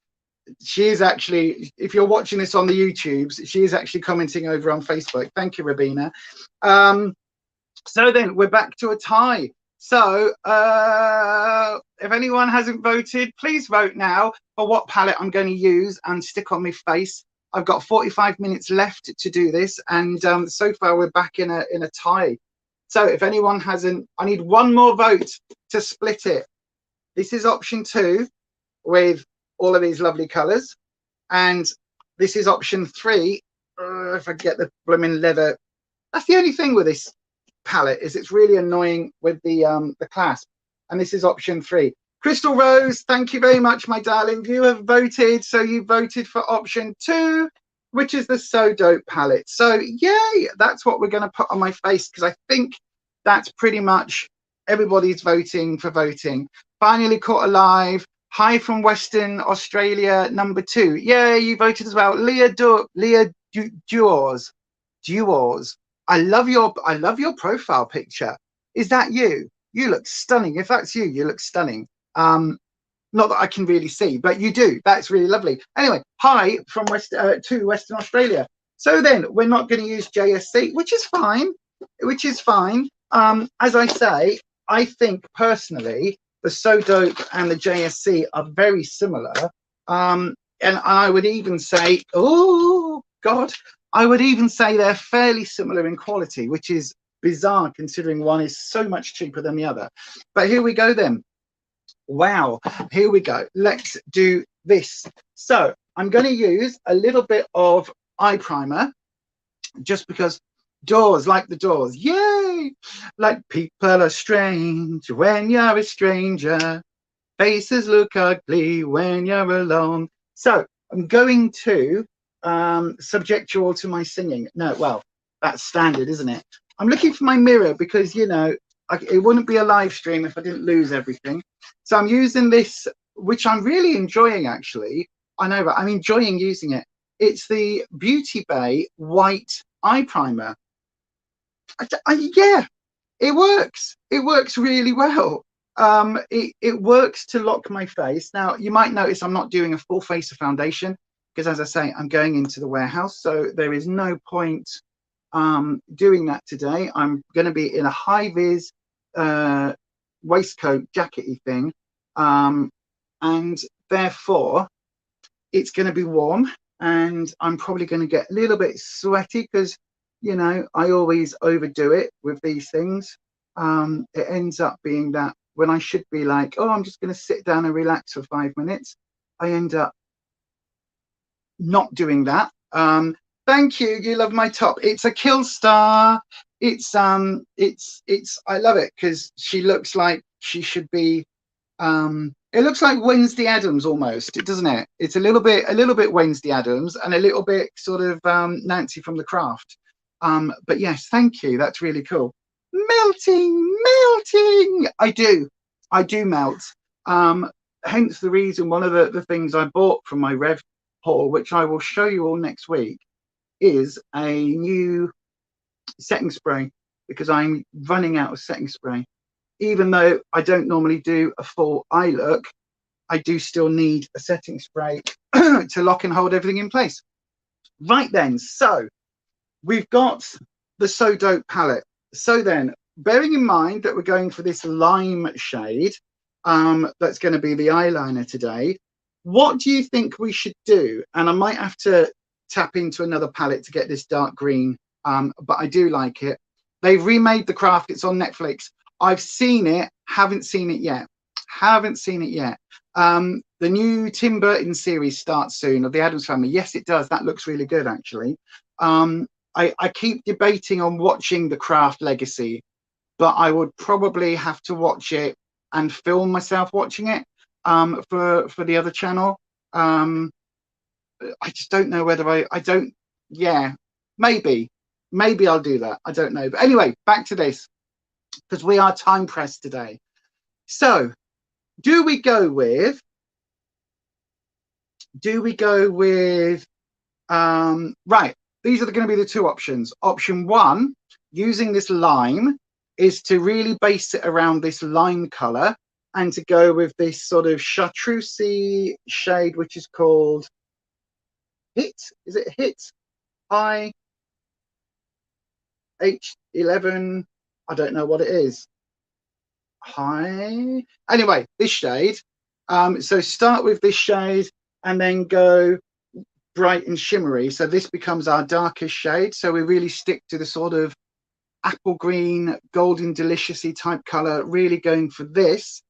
she is actually, if you're watching this on the YouTubes, she is actually commenting over on Facebook. Thank you, Rabina. So then we're back to a tie. So if anyone hasn't voted, please vote now for what palette I'm going to use and stick on my face. I've got 45 minutes left to do this, and so far we're back in a tie. So if anyone hasn't, I need one more vote to split it. This is option 2 with all of these lovely colours, and this is option 3. If I get the blooming leather, that's the only thing with this palette, is it's really annoying with the clasp. And this is option 3. Crystal Rose, thank you very much, my darling. You have voted, so you voted for option 2, which is the So Dope palette. So yay, that's what we're going to put on my face, because I think that's pretty much everybody's voting for voting. Finally Caught Alive. Hi from Western Australia, number 2. Yeah, you voted as well. Leah Duors. I love your profile picture. Is that you? You look stunning. If that's you, you look stunning. Not that I can really see, but you do. That's really lovely. Anyway, hi from to Western Australia. So then we're not going to use JSC, which is fine. As I say, I think personally the So Dope and the JSC are very similar. And I would even say, oh God, I would even say they're fairly similar in quality, which is bizarre considering one is so much cheaper than the other. But here we go then. Wow, here we go. Let's do this. So I'm going to use a little bit of eye primer, just because Doors, like the Doors. Yay! Like people are strange when you're a stranger. Faces look ugly when you're alone. So I'm going to subject you all to my singing. No, well, that's standard, isn't it? I'm looking for my mirror because, you know, it wouldn't be a live stream if I didn't lose everything. So I'm using this, which I'm really enjoying, actually. I know, but I'm enjoying using it. It's the Beauty Bay white eye primer. Yeah, it works. It works really well. It works to lock my face. Now, you might notice I'm not doing a full face of foundation because, as I say, I'm going into the warehouse. So there is no point doing that today. I'm going to be in a high-vis waistcoat jackety thing. And therefore, it's going to be warm. And I'm probably going to get a little bit sweaty because, you know, I always overdo it with these things. It ends up being that when I should be like, oh, I'm just going to sit down and relax for 5 minutes, I end up not doing that. Thank you. You love my top. It's a Killstar. It's I love it because she looks like she should be. It looks like Wednesday Addams almost, doesn't it? It's a little bit Wednesday Addams and a little bit sort of Nancy from The Craft. But yes, thank you. That's really cool. Melting. I do melt. Hence the reason one of the things I bought from my Rev haul, which I will show you all next week, is a new setting spray because I'm running out of setting spray. Even though I don't normally do a full eye look, I do still need a setting spray to lock and hold everything in place. Right then, so we've got the So Dope palette. So then, bearing in mind that we're going for this lime shade, that's going to be the eyeliner today, what do you think we should do? And I might have to tap into another palette to get this dark green, but I do like it. They've remade The Craft. It's on Netflix. I've seen it, haven't seen it yet. The new Tim Burton series starts soon, of the Addams Family. Yes, it does. That looks really good, actually. I keep debating on watching The Craft Legacy, but I would probably have to watch it and film myself watching it for the other channel. I just don't know whether I don't. Yeah, maybe I'll do that. I don't know. But anyway, back to this, because we are time pressed today. So do we go with right, these are going to be the two options. Option one, using this lime, is to really base it around this lime color and to go with this sort of chartreusey shade, which is called Hit. Is it Hit High H11? I don't know what it is. High. Anyway, this shade. So start with this shade and then go bright and shimmery. So this becomes our darkest shade. So we really stick to the sort of apple green, golden deliciousy type color, really going for this.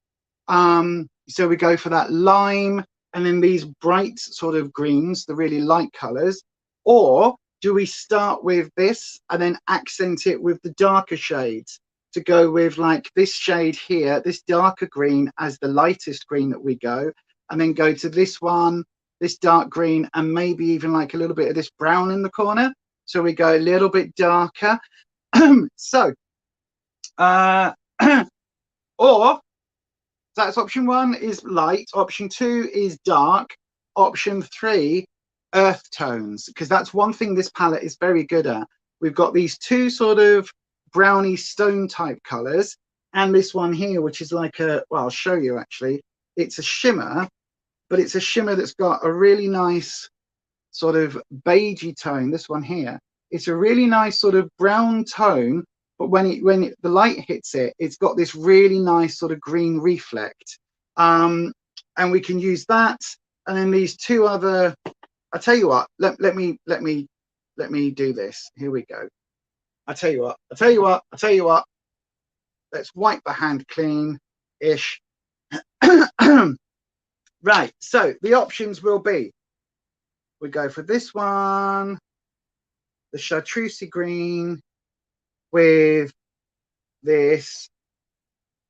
So we go for that lime and then these bright sort of greens, the really light colors. Or do we start with this and then accent it with the darker shades, to go with like this shade here, this darker green as the lightest green that we go, and then go to this one, this dark green, and maybe even like a little bit of this brown in the corner. So we go a little bit darker. So or that's option one, is light. Option two is dark. Option three, earth tones, because that's one thing this palette is very good at. We've got these two sort of browny stone type colors, and this one here, which is like a, well, I'll show you actually. It's a shimmer, but it's a shimmer that's got a really nice sort of beigey tone. This one here, it's a really nice sort of brown tone, but when the light hits it, it's got this really nice sort of green reflect. And we can use that, and then these two other. I'll tell you what. Let me do this. Here we go. I'll tell you what. Let's wipe the hand clean-ish. Right, so the options will be, we go for this one, the chartreusey green with this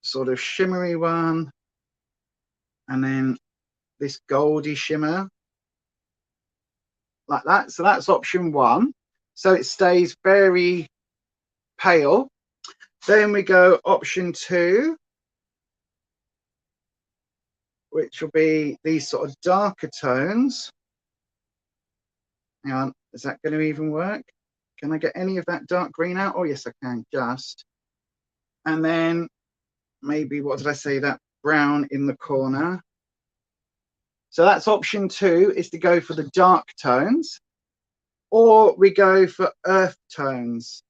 sort of shimmery one, and then this goldy shimmer, like that. So that's option one. So it stays very pale. Then we go option two, which will be these sort of darker tones. Hang on, is that going to even work? Can I get any of that dark green out? Oh yes, I can, just. And then maybe, what did I say, that brown in the corner. So that's option two, is to go for the dark tones, or we go for earth tones.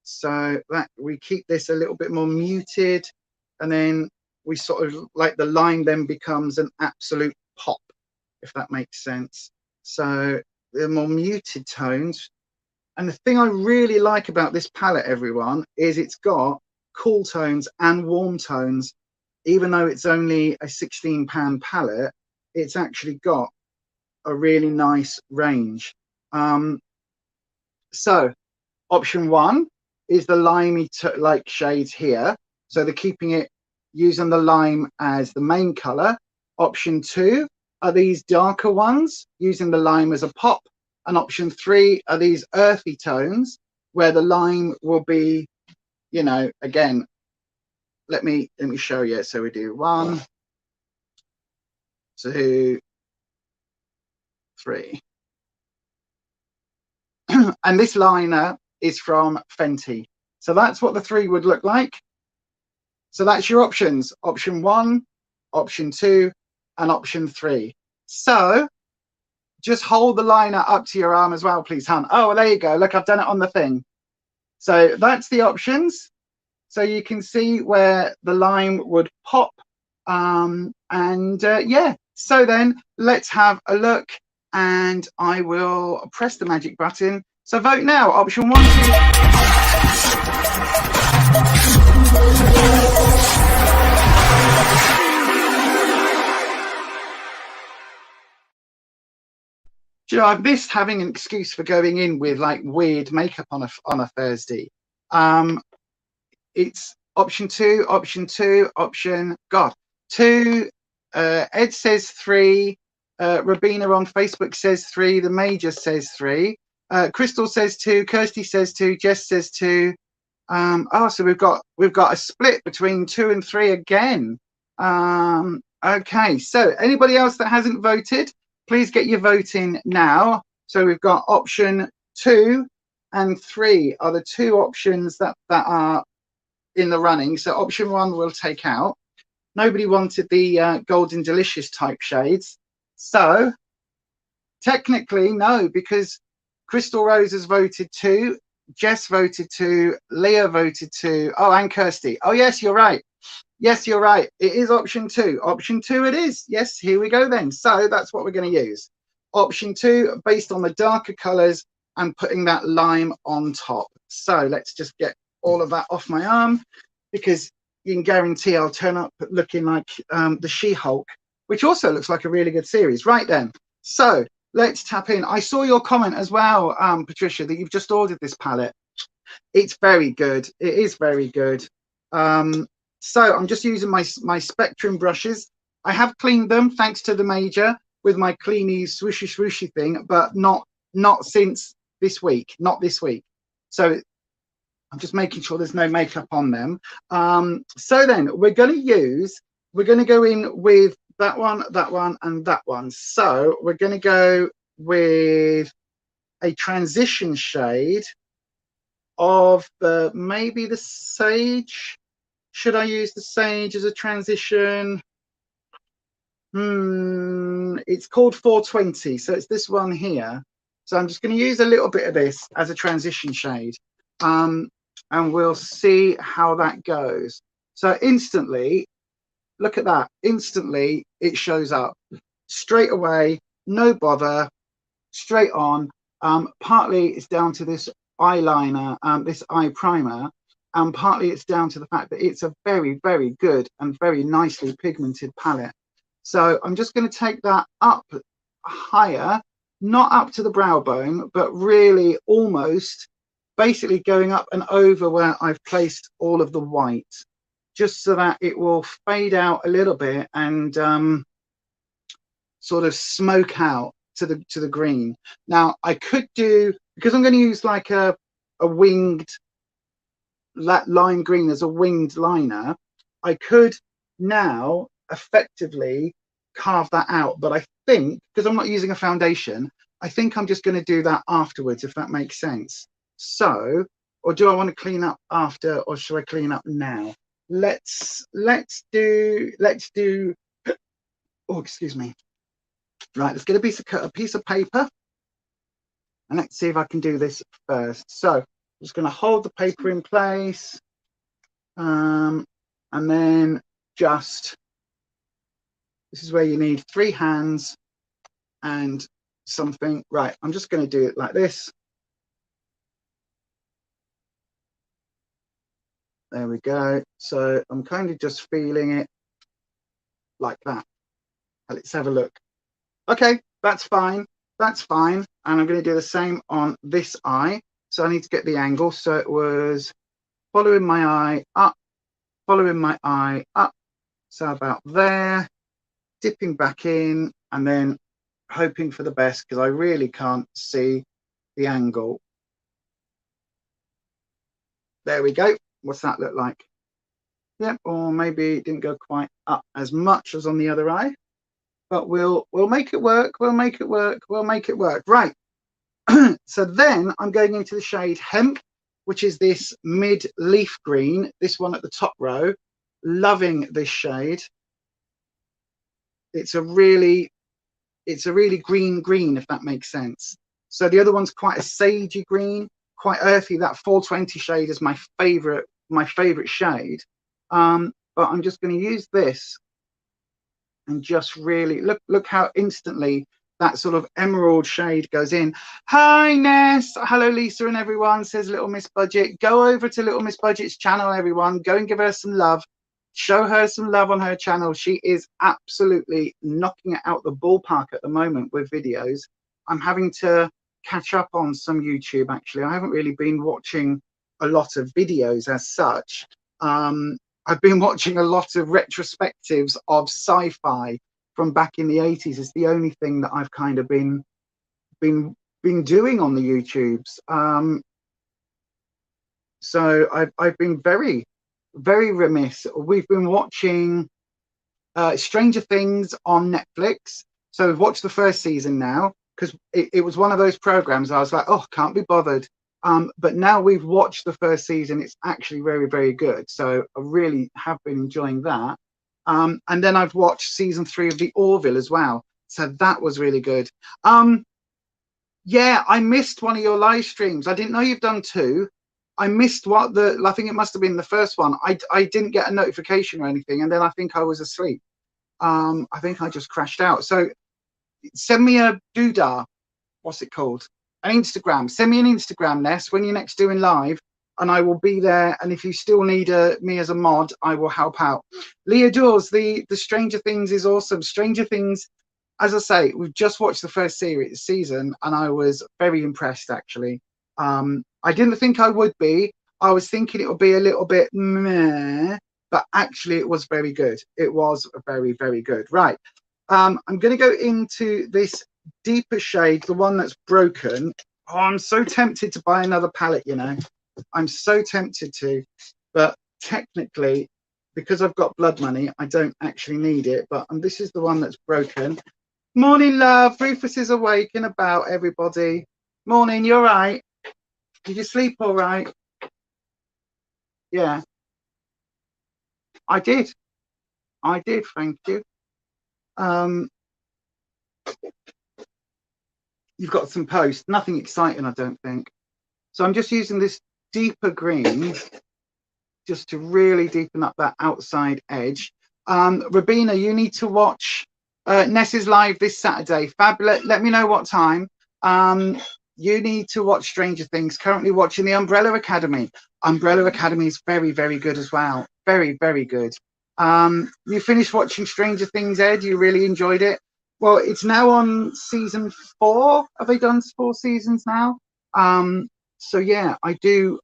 So that we keep this a little bit more muted, and then we sort of like the line then becomes an absolute pop, if that makes sense. So the more muted tones. And the thing I really like about this palette, everyone, is it's got cool tones and warm tones. Even though it's only a £16 palette, it's actually got a really nice range. So option one is the limey like shades here. So they're keeping it, using the lime as the main color. Option two are these darker ones, using the lime as a pop. And option three are these earthy tones, where the lime will be, you know, again, let me show you. So we do 1, 2, 3. And this liner is from Fenty. So that's what the three would look like. So that's your options. Option one, option two, and option three. So just hold the liner up to your arm as well, please, Han. Oh, well, there you go. Look, I've done it on the thing. So that's the options. So you can see where the lime would pop. Yeah, so then let's have a look, and I will press the magic button. So vote now. Option 1, 2. Do you know, I've missed having an excuse for going in with like weird makeup on a Thursday. It's option two, God, two. Ed says three. Rabina on Facebook says three. The Major says three. Crystal says two. Kirsty says two. Jess says two. So we've got a split between 2 and 3 again. Okay, so anybody else that hasn't voted, please get your vote in now. So we've got option 2 and 3 are the two options that are in the running. So option 1 we'll take out. Nobody wanted the golden delicious type shades. So technically no, because Crystal Rose has voted 2. Jess voted 2, Leah voted 2, oh, and Kirsty. Oh, yes, you're right. Yes, you're right. It is option 2. Option 2 it is. Yes, here we go then. So that's what we're going to use. Option 2, based on the darker colours and putting that lime on top. So let's just get all of that off my arm, because you can guarantee I'll turn up looking like the She-Hulk, which also looks like a really good series. Right then. So let's tap in. I saw your comment as well, Patricia, that you've just ordered this palette. It's very good. It is very good. So I'm just using my Spectrum brushes. I have cleaned them, thanks to the Major, with my cleany swooshy swooshy thing, but not since this week. Not this week. So I'm just making sure there's no makeup on them. So then we're going to go in with that one, and that one. So we're going to go with a transition shade of maybe the Sage. Should I use the Sage as a transition? It's called 420, so it's this one here. So I'm just going to use a little bit of this as a transition shade, and we'll see how that goes. So instantly, look at that. Instantly, it shows up straight away, no bother, straight on. Partly it's down to this eyeliner, this eye primer, and partly it's down to the fact that it's a very, very good and very nicely pigmented palette. So I'm just going to take that up higher, not up to the brow bone, but really almost basically going up and over where I've placed all of the white, just so that it will fade out a little bit and sort of smoke out to the green. Now I could do, because I'm going to use like a winged lime green as a winged liner, I could now effectively carve that out, but I think, because I'm not using a foundation, I think I'm just going to do that afterwards, if that makes sense. So, or do I want to clean up after, or should I clean up now? Let's do oh, excuse me. Right, let's get a piece of paper, and let's see if I can do this first. So I'm just going to hold the paper in place, and then just, this is where you need 3 hands and something. Right, I'm just going to do it like this. There we go. So I'm kind of just feeling it like that. Let's have a look. Okay, that's fine. That's fine. And I'm going to do the same on this eye. So I need to get the angle. So it was following my eye up, following my eye up. So about there, dipping back in, and then hoping for the best, because I really can't see the angle. There we go. What's that look like? Yep, or maybe it didn't go quite up as much as on the other eye, but we'll make it work. We'll make it work. We'll make it work. Right. So then I'm going into the shade Hemp, which is this mid leaf green, this one at the top row. Loving this shade. It's a really green, if that makes sense. So the other one's quite a sagey green, quite earthy. That 420 shade is my favorite shade. But I'm just going to use this and just really look how instantly that sort of emerald shade goes in. Hi Ness, hello Lisa and everyone, says Little Miss Budget. Go over to Little Miss Budget's channel, everyone. Go and give her some love. Show her some love on her channel. She is absolutely knocking it out the ballpark at the moment with videos. I'm having to catch up on some YouTube. Actually, I haven't really been watching a lot of videos as such. I've been watching a lot of retrospectives of sci-fi from back in the 80s. It's the only thing that I've kind of been doing on the YouTubes. So I've been very remiss. We've been watching Stranger Things on Netflix. So we've watched the first season now, because it was one of those programs I was like, oh, can't be bothered. But now we've watched the first season, it's actually very good. So I really have been enjoying that. And then I've watched season 3 of The Orville as well. So that was really good. Yeah, I missed one of your live streams. I didn't know you've done 2. I missed I think it must have been the first one. I didn't get a notification or anything, and then I think I was asleep. I think I just crashed out. So send me a doodah. What's it called? An Instagram. Send me an Instagram, Ness, when you're next doing live, and I will be there. And if you still need me as a mod, I will help out. Leah Dawes, the Stranger Things is awesome. Stranger Things, as I say, we've just watched the first season, and I was very impressed, actually. I didn't think I would be. I was thinking it would be a little bit meh, but actually it was very good. It was very good. Right. I'm going to go into this deeper shade, the one that's broken. Oh, I'm so tempted to buy another palette, you know. I'm so tempted to, but technically, because I've got blood money, I don't actually need it. But this is the one that's broken. Morning, love. Rufus is awake and about, everybody. Morning, you're right. Did you sleep all right? Yeah. I did, thank you. You've got some posts, nothing exciting, I don't think. So I'm just using this deeper green just to really deepen up that outside edge. Rabina, you need to watch Ness's live this Saturday. Fab, let me know what time. You need to watch Stranger Things. Currently watching The Umbrella Academy. Umbrella Academy is very good as well. Very good. You finished watching Stranger Things, Ed? You really enjoyed it? Well, it's now on season 4. Have they done 4 seasons now? So yeah, I do.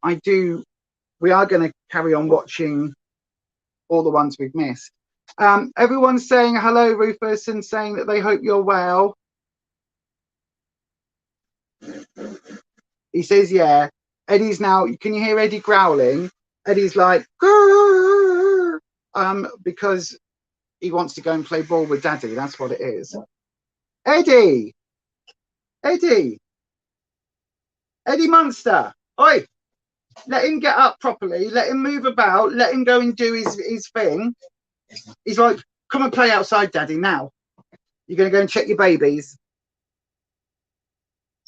We are going to carry on watching all the ones we've missed. Everyone's saying hello, Rufus, and saying that they hope you're well. He says, yeah. Eddie's now, can you hear Eddie growling? Eddie's like, because he wants to go and play ball with Daddy. That's what it is. Eddie Munster. Oi, let him get up properly. Let him move about. Let him go and do his thing. He's like, come and play outside, Daddy, now. You're going to go and check your babies.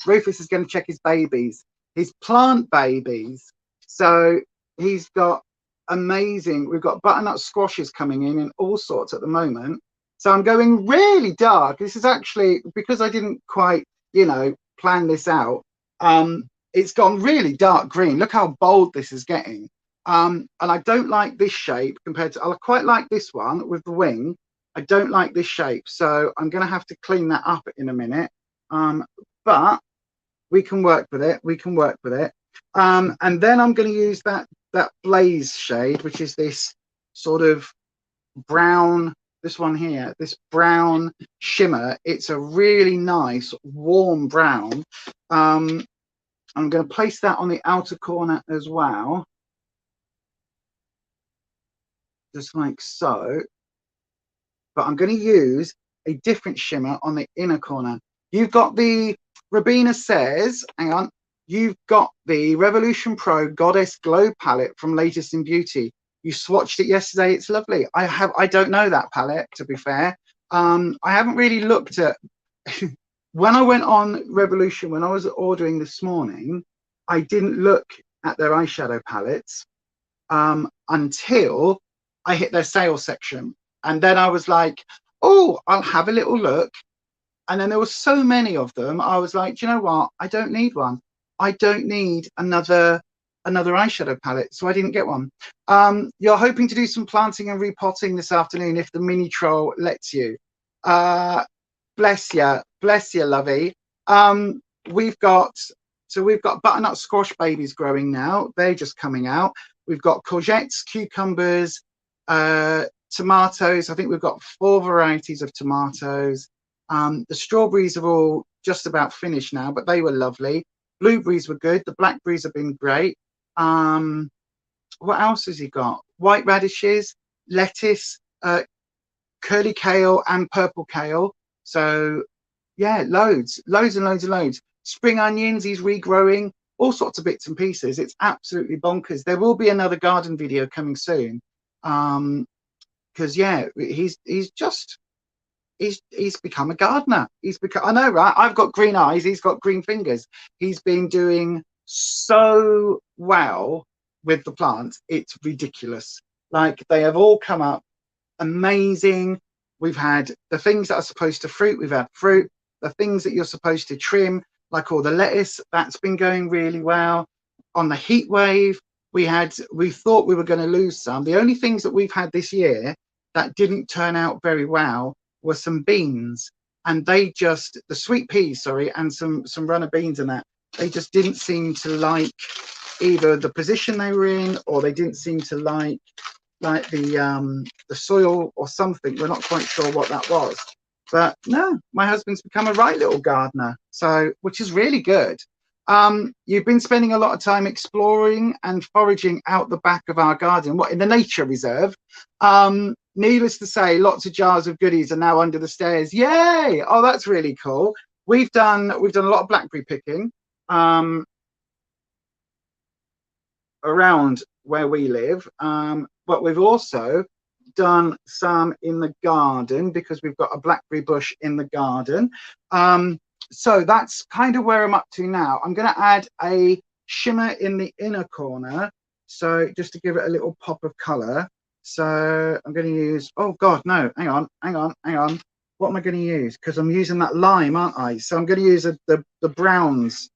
Rufus is going to check his babies, his plant babies. So he's got amazing. We've got butternut squashes coming in and all sorts at the moment. So I'm going really dark. This is actually because I didn't quite, plan this out. It's gone really dark green. Look how bold this is getting. And I don't like this shape compared to, I quite like this one with the wing. I don't like this shape. So I'm going to have to clean that up in a minute. But we can work with it. And then I'm going to use that blaze shade, which is this sort of brown, this one here, this brown shimmer. It's a really nice warm brown. I'm going to place that on the outer corner as well, just like so. But I'm going to use a different shimmer on the inner corner. You've got the, Rabina says, hang on, you've got the Revolution Pro Goddess Glow palette from Latest in Beauty. You swatched it yesterday. It's lovely. I don't know that palette, to be fair. I haven't really looked at when I went on Revolution, when I was ordering this morning, I didn't look at their eyeshadow palettes until I hit their sales section. And then I was like, oh, I'll have a little look. And then there were so many of them. I was like, do you know what? I don't need one. I don't need another eyeshadow palette. So I didn't get one. You're hoping to do some planting and repotting this afternoon if the mini troll lets you. Bless you, lovey. We've got butternut squash babies growing now. They're just coming out. We've got courgettes, cucumbers, tomatoes. I think we've got 4 varieties of tomatoes. The strawberries are all just about finished now, but they were lovely. Blueberries were good. The blackberries have been great. What else has he got? White radishes, lettuce, curly kale and purple kale. So yeah, loads and loads. Spring onions, he's regrowing, all sorts of bits and pieces. It's absolutely bonkers. There will be another garden video coming soon. Because yeah, he's become a gardener. I know, right? I've got green eyes, he's got green fingers. He's been doing so well with the plants, it's ridiculous. Like, they have all come up amazing. We've had the things that are supposed to fruit, we've had fruit. The things that you're supposed to trim, like all the lettuce, that's been going really well. On the heat wave, we thought we were going to lose some. The only things that we've had this year that didn't turn out very well were some beans, and the sweet peas, sorry, and some runner beans and that. They just didn't seem to like either the position they were in, or they didn't seem to like the soil or something. We're not quite sure what that was. But no, my husband's become a right little gardener, so, which is really good. You've been spending a lot of time exploring and foraging out the back of our garden, in the nature reserve. Needless to say, lots of jars of goodies are now under the stairs. Yay! Oh, that's really cool. We've done a lot of blackberry picking around where we live, but we've also done some in the garden because we've got a blackberry bush in the garden. So that's kind of where I'm up to now. I'm going to add a shimmer in the inner corner, so just to give it a little pop of color. So I'm going to use, oh god, no, hang on, what am I going to use? Because I'm using that lime, aren't I? So I'm going to use the browns.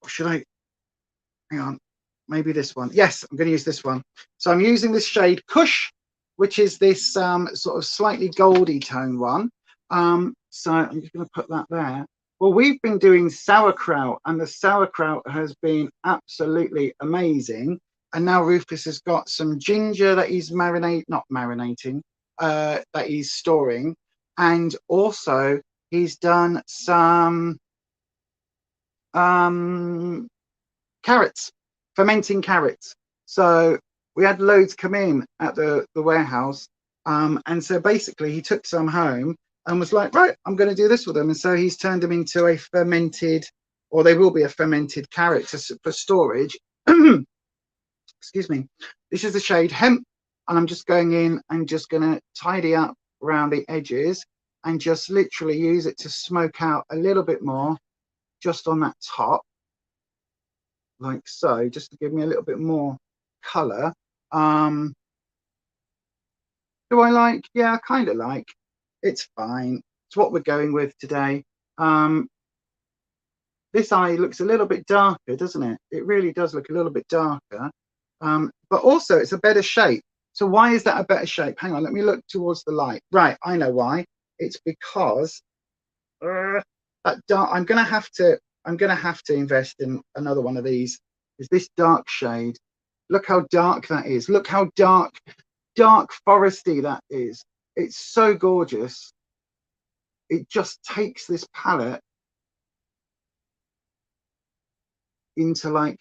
Or should I, hang on, maybe this one. Yes, I'm going to use this one. So I'm using this shade Kush, which is this sort of slightly goldy tone one. So I'm just going to put that there. Well, we've been doing sauerkraut, and the sauerkraut has been absolutely amazing. And now Rufus has got some ginger that he's that he's storing. And also he's done some carrots, fermenting carrots. So we had loads come in at the warehouse. And so basically he took some home and was like, right, I'm going to do this with them. And so he's turned them into a fermented, or they will be a fermented carrot for storage. Excuse me. This is the shade Hemp, and I'm just going in and just going to tidy up around the edges and just literally use it to smoke out a little bit more just on that top, like so, just to give me a little bit more color. Do I like? Yeah, I kind of like. It's fine. It's what we're going with today. This eye looks a little bit darker, doesn't it? It really does look a little bit darker. But also it's a better shape. So why is that a better shape? Hang on, let me look towards the light. Right, I know why. It's because that dark, I'm gonna have to invest in another one of these. Is this dark shade? Look how dark that is. Look how dark foresty that is. It's so gorgeous. It just takes this palette into like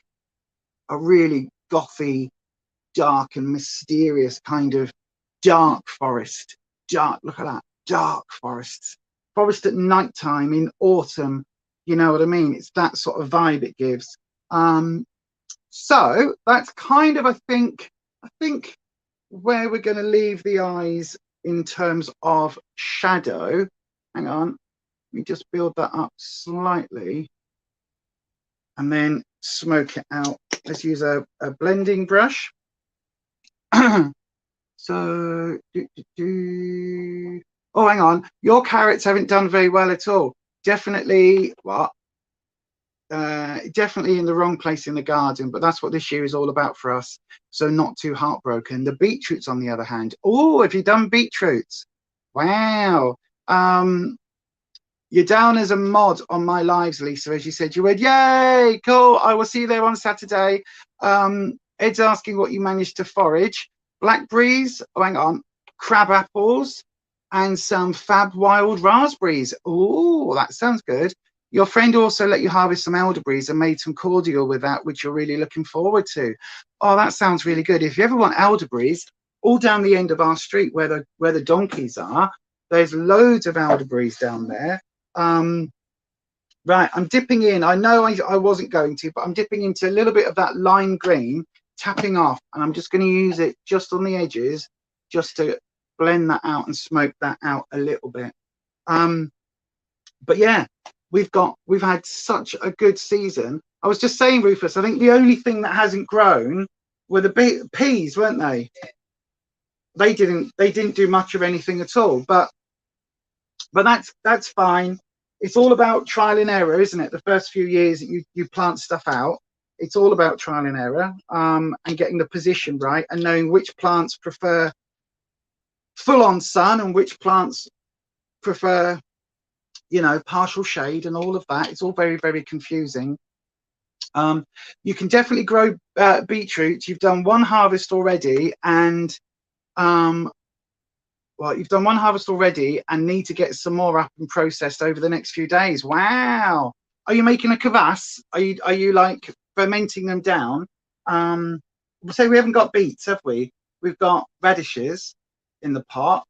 a really gothy, dark and mysterious kind of dark forest. Dark, look at that, dark forests. Forest at nighttime in autumn, you know what I mean? It's that sort of vibe it gives. So that's kind of, I think where we're going to leave the eyes in terms of shadow. Hang on, let me just build that up slightly and then smoke it out. Let's use a blending brush. So, oh, hang on, your carrots haven't done very well at all. Definitely, what? Definitely in the wrong place in the garden, but that's what this year is all about for us. So not too heartbroken. The beetroots, on the other hand. Oh, have you done beetroots? Wow. You're down as a mod on my lives, Lisa, as you said. You went, yay, cool. I will see you there on Saturday. Ed's asking what you managed to forage. Blackberries, oh, hang on, crab apples, and some fab wild raspberries. Oh, that sounds good. Your friend also let you harvest some elderberries and made some cordial with that, which you're really looking forward to. Oh, that sounds really good. If you ever want elderberries, all down the end of our street where the donkeys are, there's loads of elderberries down there. Right, I'm dipping in. I know I wasn't going to, but I'm dipping into a little bit of that lime green, tapping off, and I'm just going to use it just on the edges, just to blend that out and smoke that out a little bit. But yeah, we've had such a good season. I was just saying, Rufus, I think the only thing that hasn't grown were the peas, weren't they? They didn't do much of anything at all, but that's fine. It's all about trial and error, isn't it? The first few years that you plant stuff out, it's all about trial and error, and getting the position right and knowing which plants prefer full on sun and which plants prefer, you know, partial shade and all of that. It's all very, very confusing. You can definitely grow beetroot. You've done one harvest already, and well, you've done one harvest already and need to get some more up and processed over the next few days. Wow. Are you making a kvass? Are you like fermenting them down? So we haven't got beets, have we? We've got radishes in the pot.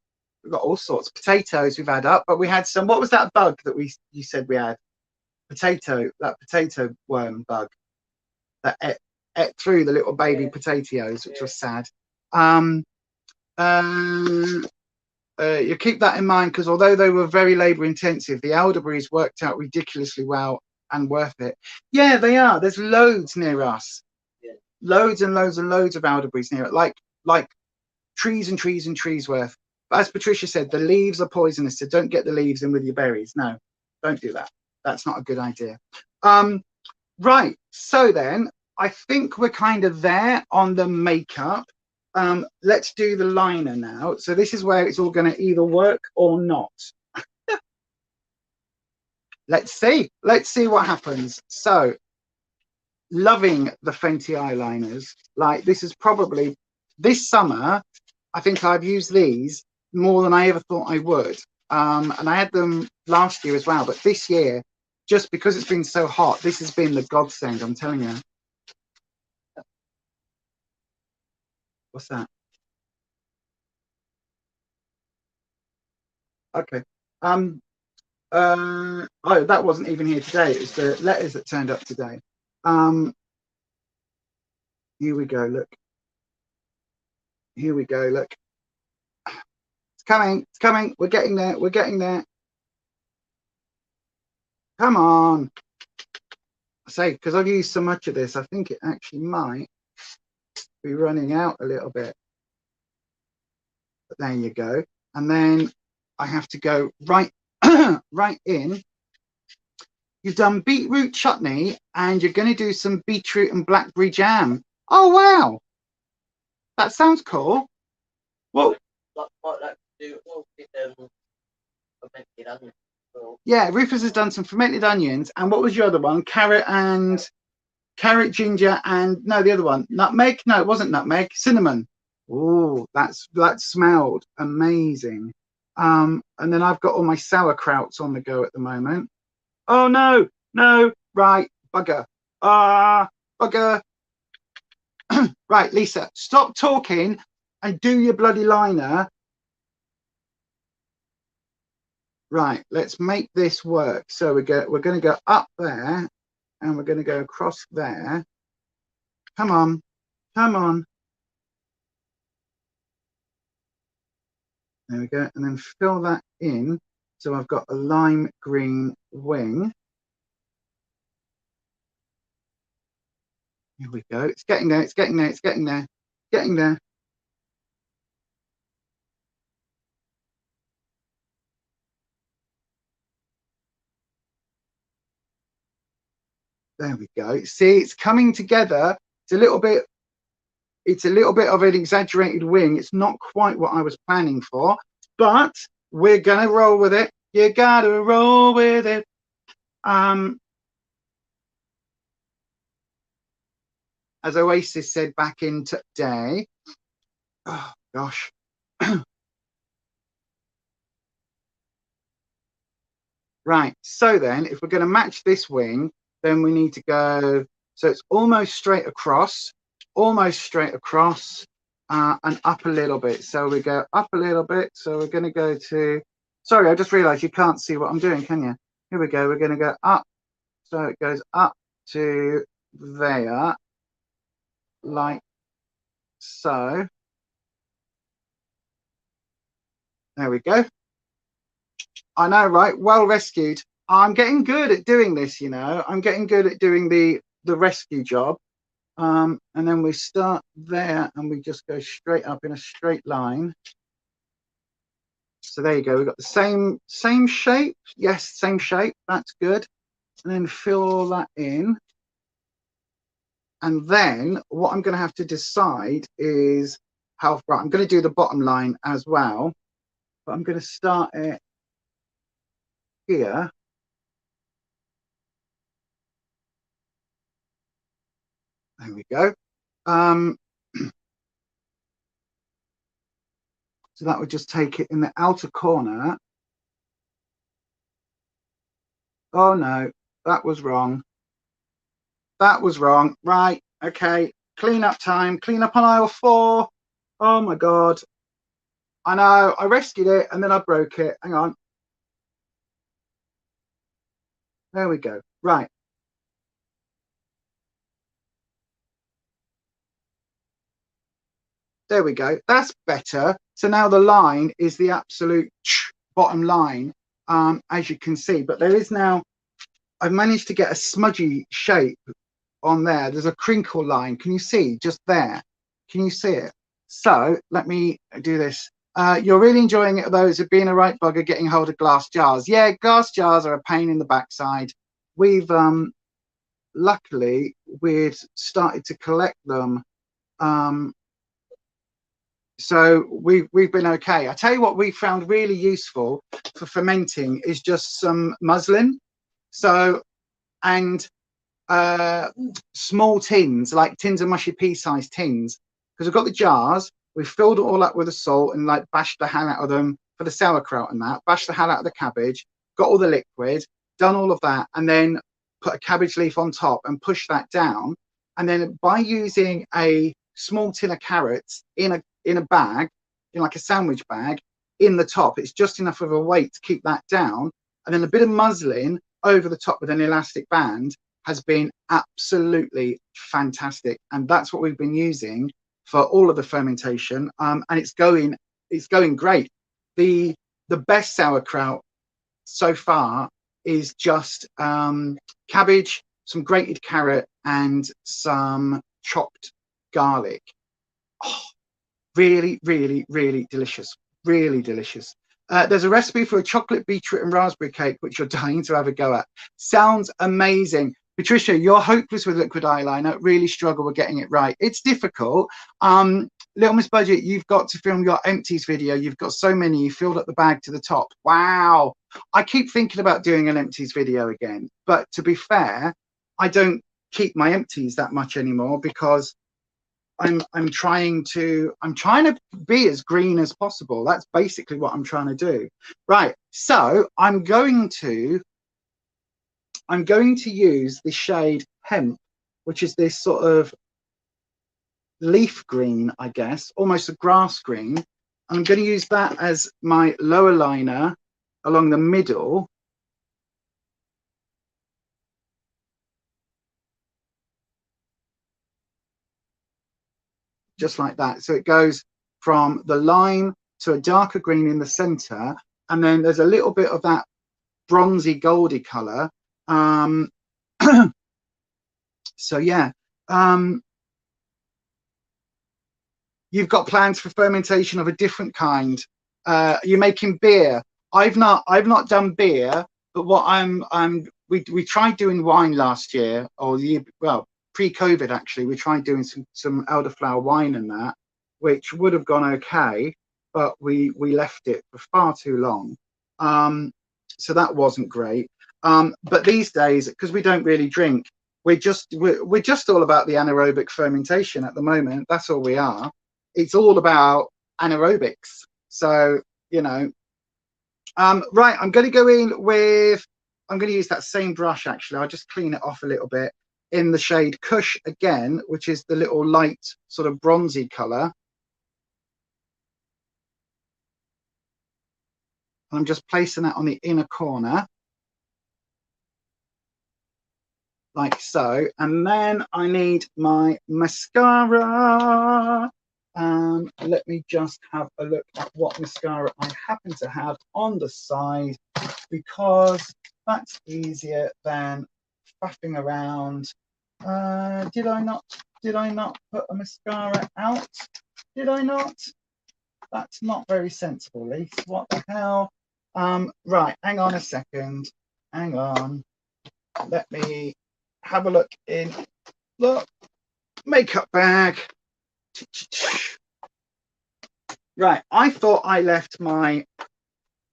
We've got all sorts. Potatoes we've had up, but we had some. What was that bug that you said we had? That potato worm bug that ate through the little baby potatoes, which was sad. You keep that in mind, because although they were very labor intensive, the elderberries worked out ridiculously well and worth it. Yeah, they are. There's loads near us. Yeah. Loads and loads and loads of elderberries near it, like trees and trees and trees worth. But as Patricia said, the leaves are poisonous, so don't get the leaves in with your berries. No, don't do that. That's not a good idea. Right, so then I think we're kind of there on the makeup. Let's do the liner now. So this is where it's all going to either work or not. Let's see what happens. So loving the Fenty eyeliners. Like, this is probably, this summer, I think I've used these more than I ever thought I would. And I had them last year as well, but this year, just because it's been so hot, this has been the godsend, I'm telling you. What's that? Okay. Oh, that wasn't even here today. It was the letters that turned up today. Here we go. Look. Here we go. Look. It's coming. It's coming. We're getting there. We're getting there. Come on. I say, because I've used so much of this, I think it actually might be running out a little bit. But there you go. And then I have to go right right in. You've done beetroot chutney and you're going to do some beetroot and blackberry jam. Oh, wow. That sounds cool. Well, yeah, Rufus has done some fermented onions. And what was your other one? Carrot, ginger, and no, the other one. Nutmeg? No, it wasn't nutmeg. Cinnamon. Oh, that smelled amazing. And then I've got all my sauerkrauts on the go at the moment. Oh no, right, bugger. Bugger. Right, Lisa, stop talking and do your bloody liner. Right, let's make this work. So we're going to go up there and we're going to go across there. Come on, come on. There we go, and then fill that in. So I've got a lime green wing. Here we go. It's getting there. It's getting there. It's getting there. Getting there. There we go. See, it's coming together. It's a little bit of an exaggerated wing. It's not quite what I was planning for, but we're going to roll with it. You gotta roll with it. As Oasis said back in today. Oh gosh. Right, so then if we're going to match this wing, then we need to go, so it's almost straight across, and up a little bit. So we go up a little bit. So we're going to go to, sorry, I just realized you can't see what I'm doing, can you? Here we go. We're going to go up. So it goes up to there, like so. There we go. I know, right? Well rescued. I'm getting good at doing this, you know. I'm getting good at doing the rescue job. And then we start there and we just go straight up in a straight line. So there you go. We've got the same shape. Yes, same shape. That's good. And then fill all that in. And then what I'm going to have to decide is how far. I'm going to do the bottom line as well. But I'm going to start it here. There we go. So that would just take it in the outer corner. Oh no, that was wrong. That was wrong. Right, okay. Clean up time. Clean up on aisle 4. Oh my God. I know, I rescued it and then I broke it. Hang on. There we go. Right. There we go. That's better. So now the line is the absolute bottom line, as you can see. But there is now, I've managed to get a smudgy shape on there. There's a crinkle line. Can you see just there? Can you see it? So let me do this. You're really enjoying it, those of being a right bugger getting hold of glass jars. Yeah, glass jars are a pain in the backside. We've luckily we'd started to collect them. So we've been okay. I tell you what we found really useful for fermenting is just some muslin. So, and small tins, like tins of mushy pea sized tins, because we've got the jars, we've filled it all up with the salt and like bashed the hell out of them for the sauerkraut and that, bashed the hell out of the cabbage, got all the liquid, done all of that, and then put a cabbage leaf on top and push that down. And then by using a small tin of carrots in a bag, in like a sandwich bag, in the top, it's just enough of a weight to keep that down, and then a bit of muslin over the top with an elastic band has been absolutely fantastic, and that's what we've been using for all of the fermentation, and it's going great. The best sauerkraut so far is just cabbage, some grated carrot, and some chopped garlic. Oh, really, really, really delicious. Really delicious. There's a recipe for a chocolate beetroot and raspberry cake, which you're dying to have a go at. Sounds amazing. Patricia, you're hopeless with liquid eyeliner. Really struggle with getting it right. It's difficult. Little Miss Budget, you've got to film your empties video. You've got so many. You filled up the bag to the top. Wow. I keep thinking about doing an empties video again. But to be fair, I don't keep my empties that much anymore because I'm trying to be as green as possible. That's basically what I'm trying to do. Right. So I'm going to use the shade Hemp, which is this sort of leaf green, I guess, almost a grass green. I'm going to use that as my lower liner along the middle. Just like that. So it goes from the lime to a darker green in the center, and then there's a little bit of that bronzy goldy color. So yeah, you've got plans for fermentation of a different kind. You're making beer. I've not done beer, but what we tried doing wine last year, or pre-COVID actually. We tried doing some elderflower wine and that, which would have gone okay, but we left it for far too long. so that wasn't great. But these days, because we don't really drink, we're just all about the anaerobic fermentation at the moment. That's all we are. It's all about anaerobics. So, you know, right, I'm going to go in with, I'm going to use that same brush actually. I'll just clean it off a little bit in the shade Kush again, which is the little light sort of bronzy color. I'm just placing that on the inner corner, like so. And then I need my mascara. Let me just have a look at what mascara I happen to have on the side, because that's easier than faffing around. Did I not put a mascara out? Did I not? That's not very sensible, Lise. What the hell? Right, hang on a second. Hang on. Let me have a look in the makeup bag. Right, I thought I left my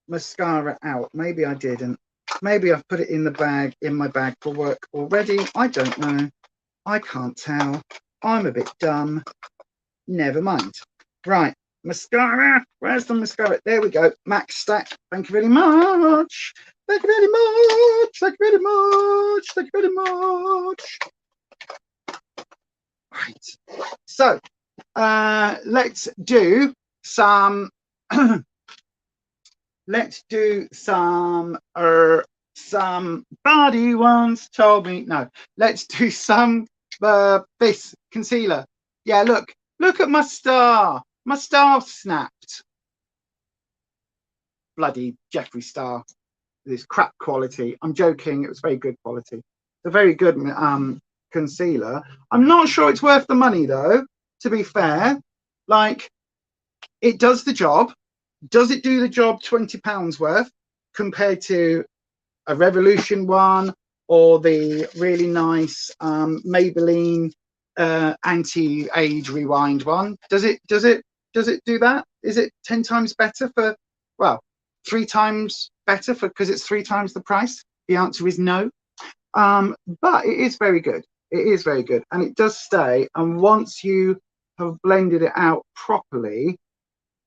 mascara out. Maybe I didn't. Maybe I've put it in the bag, in my bag for work already. I don't know. I can't tell. I'm a bit dumb. Never mind. Right, mascara. Where's the mascara? There we go. Max Stack. Thank you very much. Thank you very much. Thank you very much. Thank you very much. Right. So let's do some let's do some somebody once told me, no, let's do some this concealer. Yeah, look at my star. My star snapped. Bloody Jeffree Star. This crap quality. I'm joking, it was very good quality. It's a very good concealer. I'm not sure it's worth the money though, to be fair. Like, it does the job. Does it do the job £20 worth compared to a Revolution one or the really nice Maybelline anti-age rewind one? Does it do that? Is it 10 times better for, well, 3 times better for, because it's 3 times the price? The answer is no. But it is very good. It is very good, and it does stay. And once you have blended it out properly,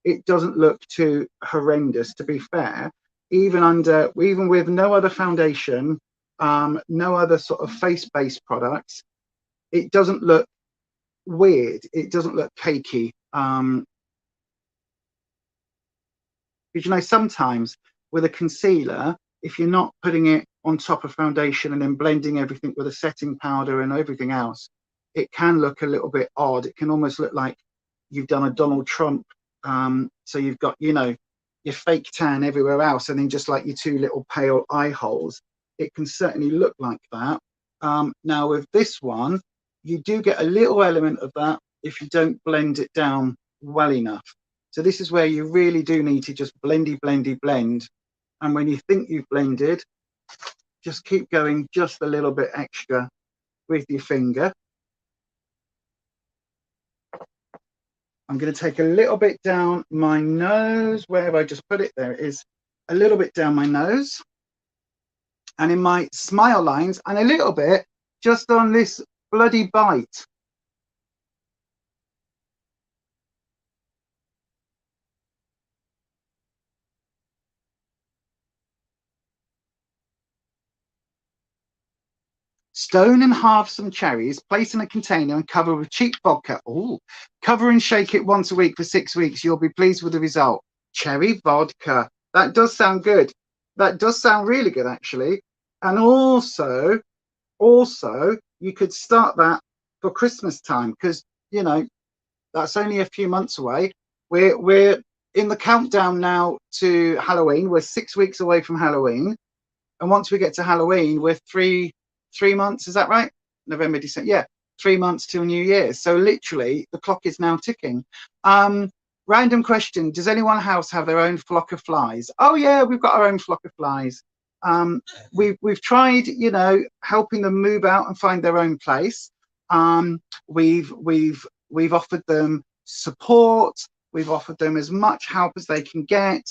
it doesn't look too horrendous, to be fair. Even with no other foundation, no other sort of face-based products, it doesn't look weird. It doesn't look cakey. Because, you know, sometimes with a concealer, if you're not putting it on top of foundation and then blending everything with a setting powder and everything else, it can look a little bit odd. It can almost look like you've done a Donald Trump. So you've got, you know, your fake tan everywhere else, and then just like your 2 little pale eye holes. It can certainly look like that. Now with this one, you do get a little element of that if you don't blend it down well enough. So this is where you really do need to just blend. And when you think you've blended, just keep going just a little bit extra with your finger. I'm going to take a little bit down my nose. Where have I just put it? There it is. A little bit down my nose. And in my smile lines, and a little bit just on this bloody bite. Stone and halve some cherries, place in a container and cover with cheap vodka. Ooh. Cover and shake it once a week for 6 weeks. You'll be pleased with the result. Cherry vodka. That does sound good. That does sound really good, actually. And also, you could start that for Christmas time, because, you know, that's only a few months away. We're in the countdown now to Halloween. We're 6 weeks away from Halloween. And once we get to Halloween, we're three months, is that right? November, December, yeah, 3 months till New Year's. So literally the clock is now ticking. Random question, does anyone else have their own flock of flies? Oh yeah, we've got our own flock of flies. We've tried, you know, helping them move out and find their own place. We've offered them support. We've offered them as much help as they can get.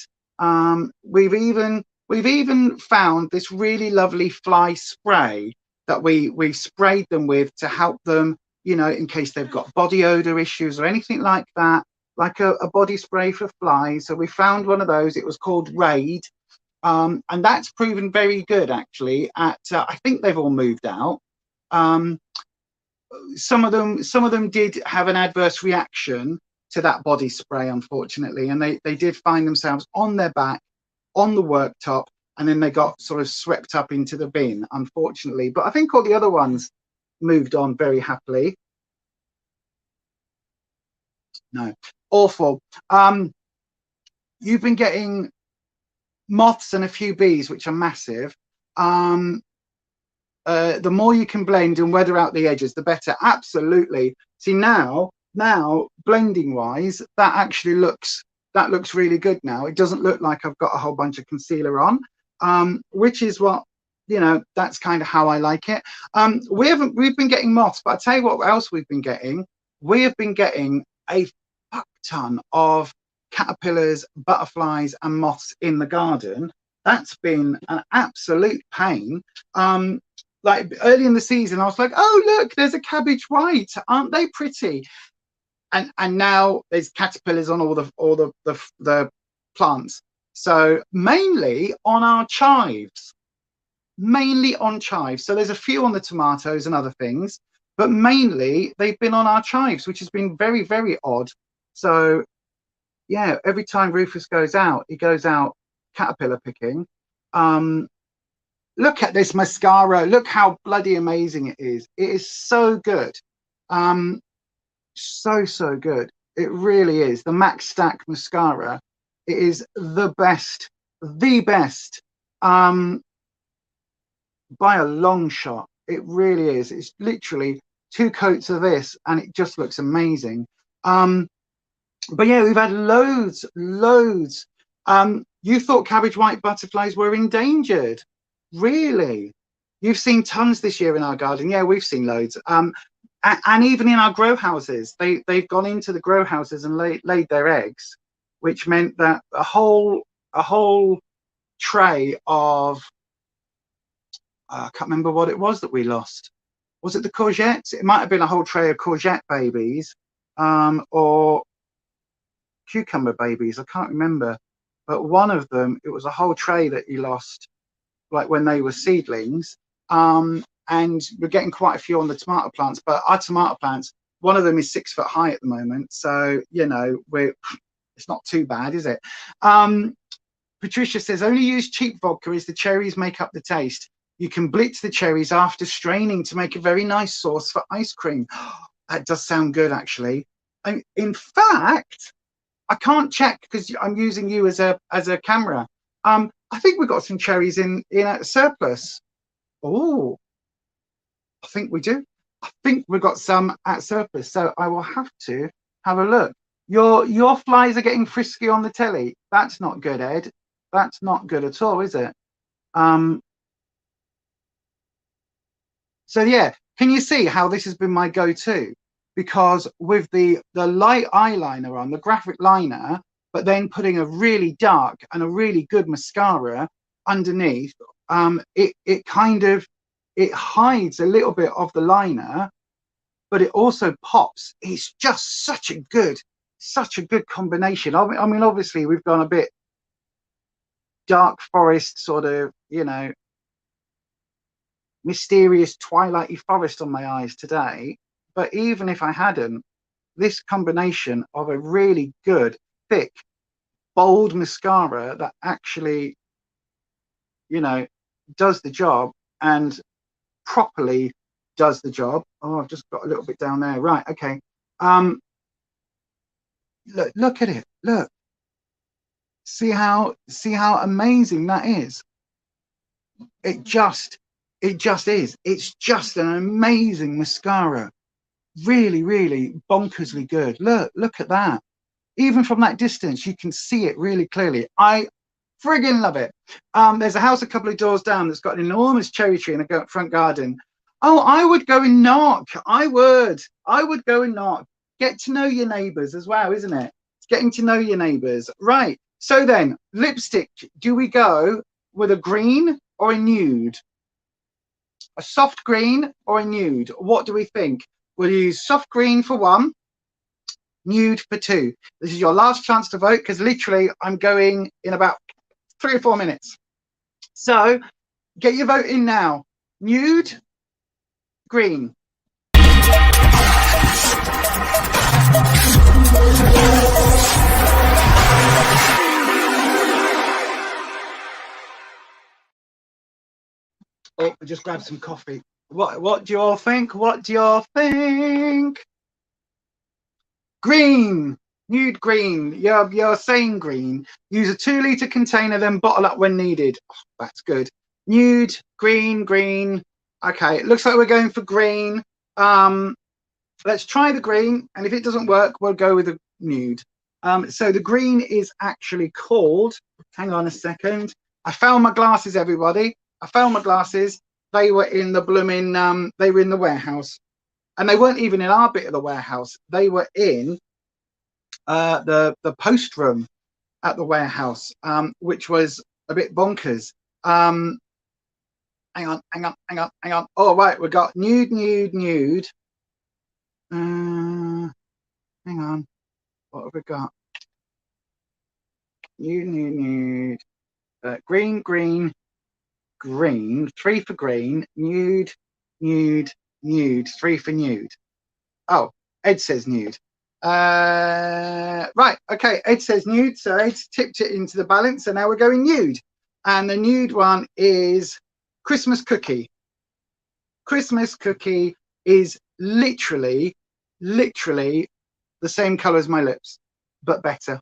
We've even We've even found this really lovely fly spray that we sprayed them with to help them, you know, in case they've got body odor issues or anything like that, like a body spray for flies. So we found one of those. It was called Raid. And that's proven very good, actually. I think they've all moved out. Some of them did have an adverse reaction to that body spray, unfortunately, and they did find themselves on their back on the worktop, and then they got sort of swept up into the bin, unfortunately. But I think all the other ones moved on very happily. No, awful. You've been getting moths and a few bees, which are massive. The more you can blend and weather out the edges, the better. Absolutely. See, now blending wise, that actually looks really good now. It doesn't look like I've got a whole bunch of concealer on, which is what, you know, that's kind of how I like it. We've been getting moths, but I tell you what else we've been getting. We have been getting a fuck ton of caterpillars, butterflies, and moths in the garden. That's been an absolute pain. Like early in the season, I was like, oh, look, there's a cabbage white. Aren't they pretty? And now there's caterpillars on all the plants. So mainly on our chives. So there's a few on the tomatoes and other things, but mainly they've been on our chives, which has been very, very odd. So yeah, every time Rufus goes out, he goes out caterpillar picking. Look at this mascara. Look how bloody amazing it is. It is so good. So good. It really is. The MAC Stack mascara. It is the best by a long shot. It really is. It's literally 2 coats of this and it just looks amazing. But yeah, we've had loads. You thought cabbage white butterflies were endangered. Really? You've seen tons this year in our garden. Yeah, we've seen loads. And even in our grow houses, they've gone into the grow houses and laid their eggs, which meant that a whole tray of, I can't remember what it was that we lost. Was it the courgettes? It might have been a whole tray of courgette babies, or cucumber babies. I can't remember. But one of them, it was a whole tray that he lost, like when they were seedlings. And we're getting quite a few on the tomato plants, but our tomato plants, one of them is 6 foot high at the moment. So, you know, it's not too bad, is it? Patricia says, only use cheap vodka as the cherries make up the taste. You can blitz the cherries after straining to make a very nice sauce for ice cream. That does sound good, actually. In fact, I can't check because I'm using you as a camera. I think we've got some cherries in a surplus. Oh, I think we do. I think we've got some at surplus, so I will have to have a look. Your flies are getting frisky on the telly. That's not good, Ed. That's not good at all, is it? So yeah, can you see how this has been my go-to? Because with the light eyeliner on, the graphic liner, but then putting a really dark and a really good mascara underneath, it kind of, it hides a little bit of the liner, but it also pops. It's just such a good combination. I mean, obviously we've gone a bit dark forest, sort of, you know, mysterious twilighty forest on my eyes today. But even if I hadn't, this combination of a really good, thick, bold mascara that actually, you know, does the job and properly does the job. Oh, I've just got a little bit down there. Right, okay. Look at it. Look. See how amazing that is. It just is. It's just an amazing mascara. Really, really bonkersly good. Look at that. Even from that distance, you can see it really clearly. I friggin' love it. There's a house a couple of doors down that's got an enormous cherry tree in a front garden. Oh, I would go and knock. I would go and knock. Get to know your neighbours as well, isn't it? It's getting to know your neighbours. Right. So then, lipstick. Do we go with a green or a nude? A soft green or a nude? What do we think? We'll use soft green for 1, nude for 2. This is your last chance to vote because literally I'm going in about 3 or 4 minutes. So get your vote in now. Nude, green. Oh, I just grabbed some coffee. What do you all think? What do you all think? Green, nude green. You're saying green. Use a 2-litre container, then bottle up when needed. Oh, that's good. Nude, green, green. Okay, it looks like we're going for green. Let's try the green, and if it doesn't work, we'll go with the nude. So the green is actually called, hang on a second. I found my glasses, everybody. I found my glasses. They were in the blooming, they were in the warehouse. And they weren't even in our bit of the warehouse. They were in the post room at the warehouse, which was a bit bonkers. Hang on. Oh, right, we got nude. Hang on. What have we got? Nude. Green. 3 for green. Nude. 3 for nude. Oh, Ed says nude. Right, okay, Ed says nude, so Ed's tipped it into the balance, and now we're going nude. And the nude one is Christmas cookie. Christmas cookie is literally the same color as my lips, but better.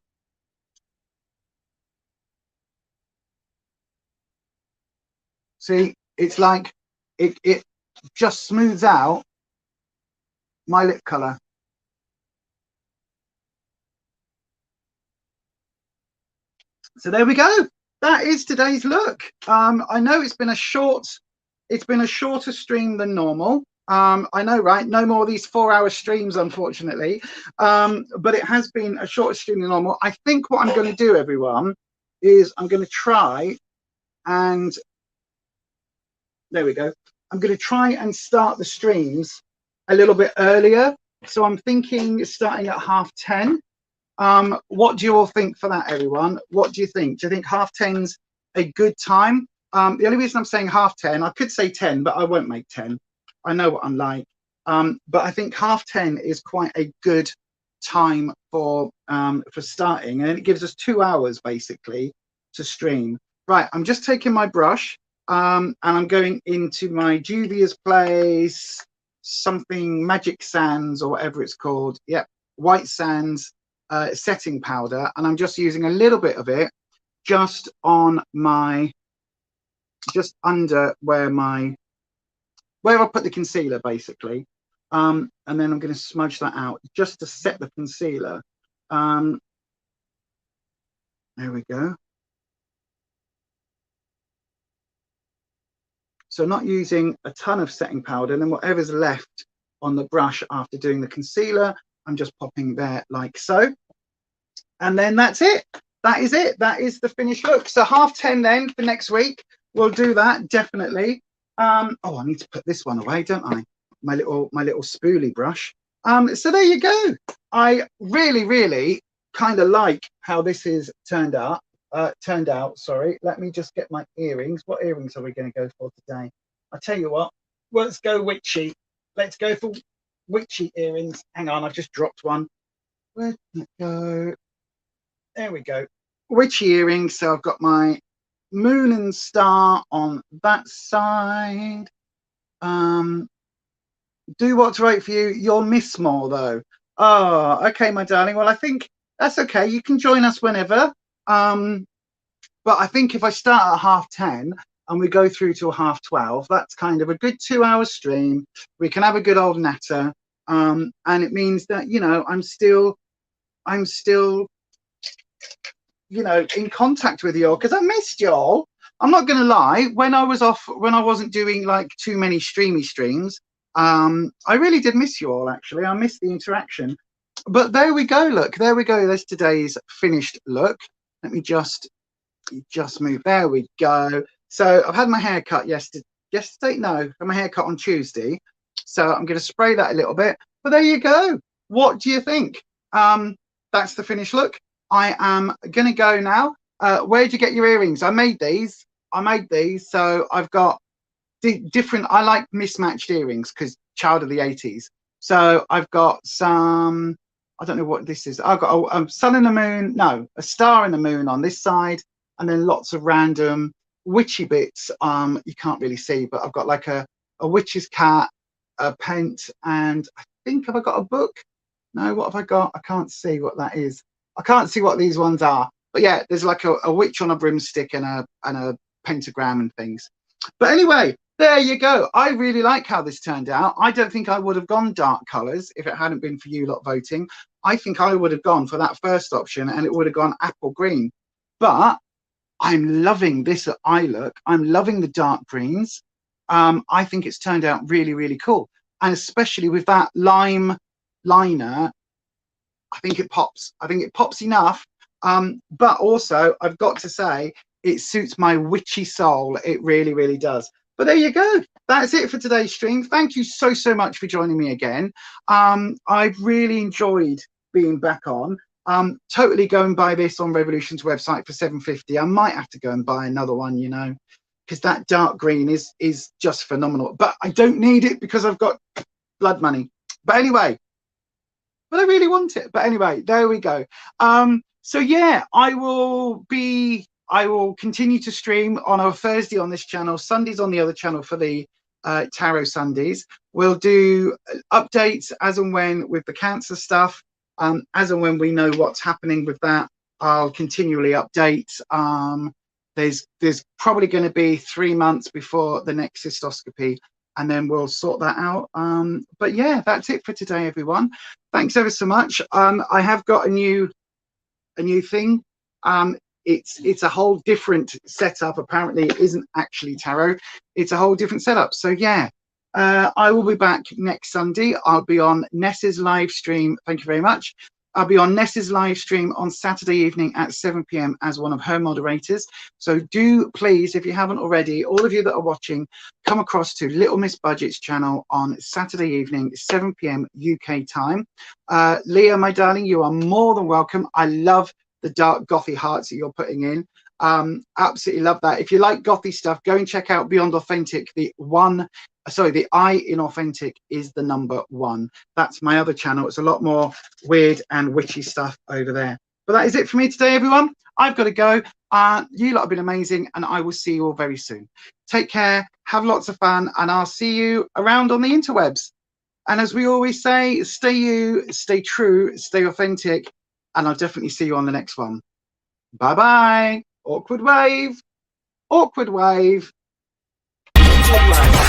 See, it's like it just smooths out my lip color. So there we go. That is today's look. I know it's been a shorter stream than normal. I know, right? No more of these 4-hour streams, unfortunately. But it has been a shorter stream than normal. I think what I'm going to do, everyone, is I'm going to try and there we go. I'm going to try and start the streams a little bit earlier. So I'm thinking starting at 10:30. What do you all think for that, everyone? What do you think? Do you think 10:30's a good time? The only reason I'm saying 10:30, I could say 10, but I won't make 10. I know what I'm like. But I think 10:30 is quite a good time for starting, and it gives us 2 hours basically to stream. Right, I'm just taking my brush and I'm going into my Juvia's Place, something Magic Sands or whatever it's called. Yep, White Sands setting powder, and I'm just using a little bit of it just under where I put the concealer basically, and then I'm going to smudge that out just to set the concealer. There we go. So not using a ton of setting powder, and then whatever's left on the brush after doing the concealer, I'm just popping there like so. And then that's it. That is it. That is the finished look. So 10:30 then for next week. We'll do that, definitely. Oh, I need to put this one away, don't I? My little spoolie brush. So there you go. I really kind of like how this is turned out. Sorry, let me just get my earrings. What earrings are we going to go for today? I'll tell you what, let's go witchy. Let's go for witchy earrings. Hang on, I've just dropped one. Where'd it go? There we go. Witchy earrings. So I've got my moon and star on that side. Do what's right for you. You'll miss more though. Oh, okay, my darling. Well, I think that's okay. You can join us whenever. But I think if I start at 10:30 and we go through till 12:30, that's kind of a good 2-hour stream. We can have a good old natter. And it means that, you know, I'm still, you know, in contact with y'all because I missed y'all. I'm not going to lie. When I was off, when I wasn't doing like too many streams, I really did miss you all, actually. I missed the interaction. But there we go. Look, there we go. There's today's finished look. Let me just you just move. There we go. So I've had my hair cut yesterday. No, I had my hair cut on Tuesday. So I'm going to spray that a little bit. But there you go. What do you think? That's the finished look. I am going to go now. Where'd you get your earrings? I made these. So I've got different. I like mismatched earrings because child of the 80s. So I've got some. I don't know what this is. I've got a sun and a moon. No, a star and a moon on this side, and then lots of random witchy bits. You can't really see, but I've got like a witch's cat, a pent, and I think have I got a book? No, what have I got? I can't see what that is. I can't see what these ones are. But yeah, there's like a witch on a broomstick and a pentagram and things. But anyway, there you go. I really like how this turned out. I don't think I would have gone dark colours if it hadn't been for you lot voting. I think I would have gone for that first option and it would have gone apple green. But I'm loving this eye look. I'm loving the dark greens. I think it's turned out really, really cool. And especially with that lime liner, I think it pops. I think it pops enough. But also, I've got to say, it suits my witchy soul. It really, really does. But there you go. That's it for today's stream. Thank you so, so much for joining me again. I've really enjoyed being back on. Totally go and buy this on Revolution's website for $7.50. I might have to go and buy another one, you know, because that dark green is just phenomenal. But I don't need it because I've got blood money. But anyway, but I really want it. But anyway, there we go. So yeah, I will continue to stream on a Thursday on this channel, Sundays on the other channel for the Tarot Sundays. We'll do updates as and when with the cancer stuff. As and when we know what's happening with that, I'll continually update. There's probably going to be 3 months before the next cystoscopy, and then we'll sort that out. But yeah, that's it for today, everyone. Thanks ever so much. I have got a new thing. It's a whole different setup. Apparently it isn't actually tarot, it's a whole different setup. So yeah, I will be back next Sunday. I'll be on Ness's live stream. Thank you very much. I'll be on Ness's live stream on Saturday evening at 7 p.m. as one of her moderators. So do please, if you haven't already, all of you that are watching, come across to Little Miss Budget's channel on Saturday evening, 7 p.m. UK time. Leah, my darling, you are more than welcome. I love the dark gothy hearts that you're putting in. Absolutely love that. If you like gothy stuff, go and check out Beyond Authentic. The I in Authentic is the #1. That's my other channel. It's a lot more weird and witchy stuff over there. But that is it for me today, everyone. I've got to go. You lot have been amazing, and I will see you all very soon. Take care, have lots of fun, and I'll see you around on the interwebs. And as we always say, stay you, stay true, stay authentic, and I'll definitely see you on the next one. Bye-bye. Awkward wave. Awkward wave. Awkward wave.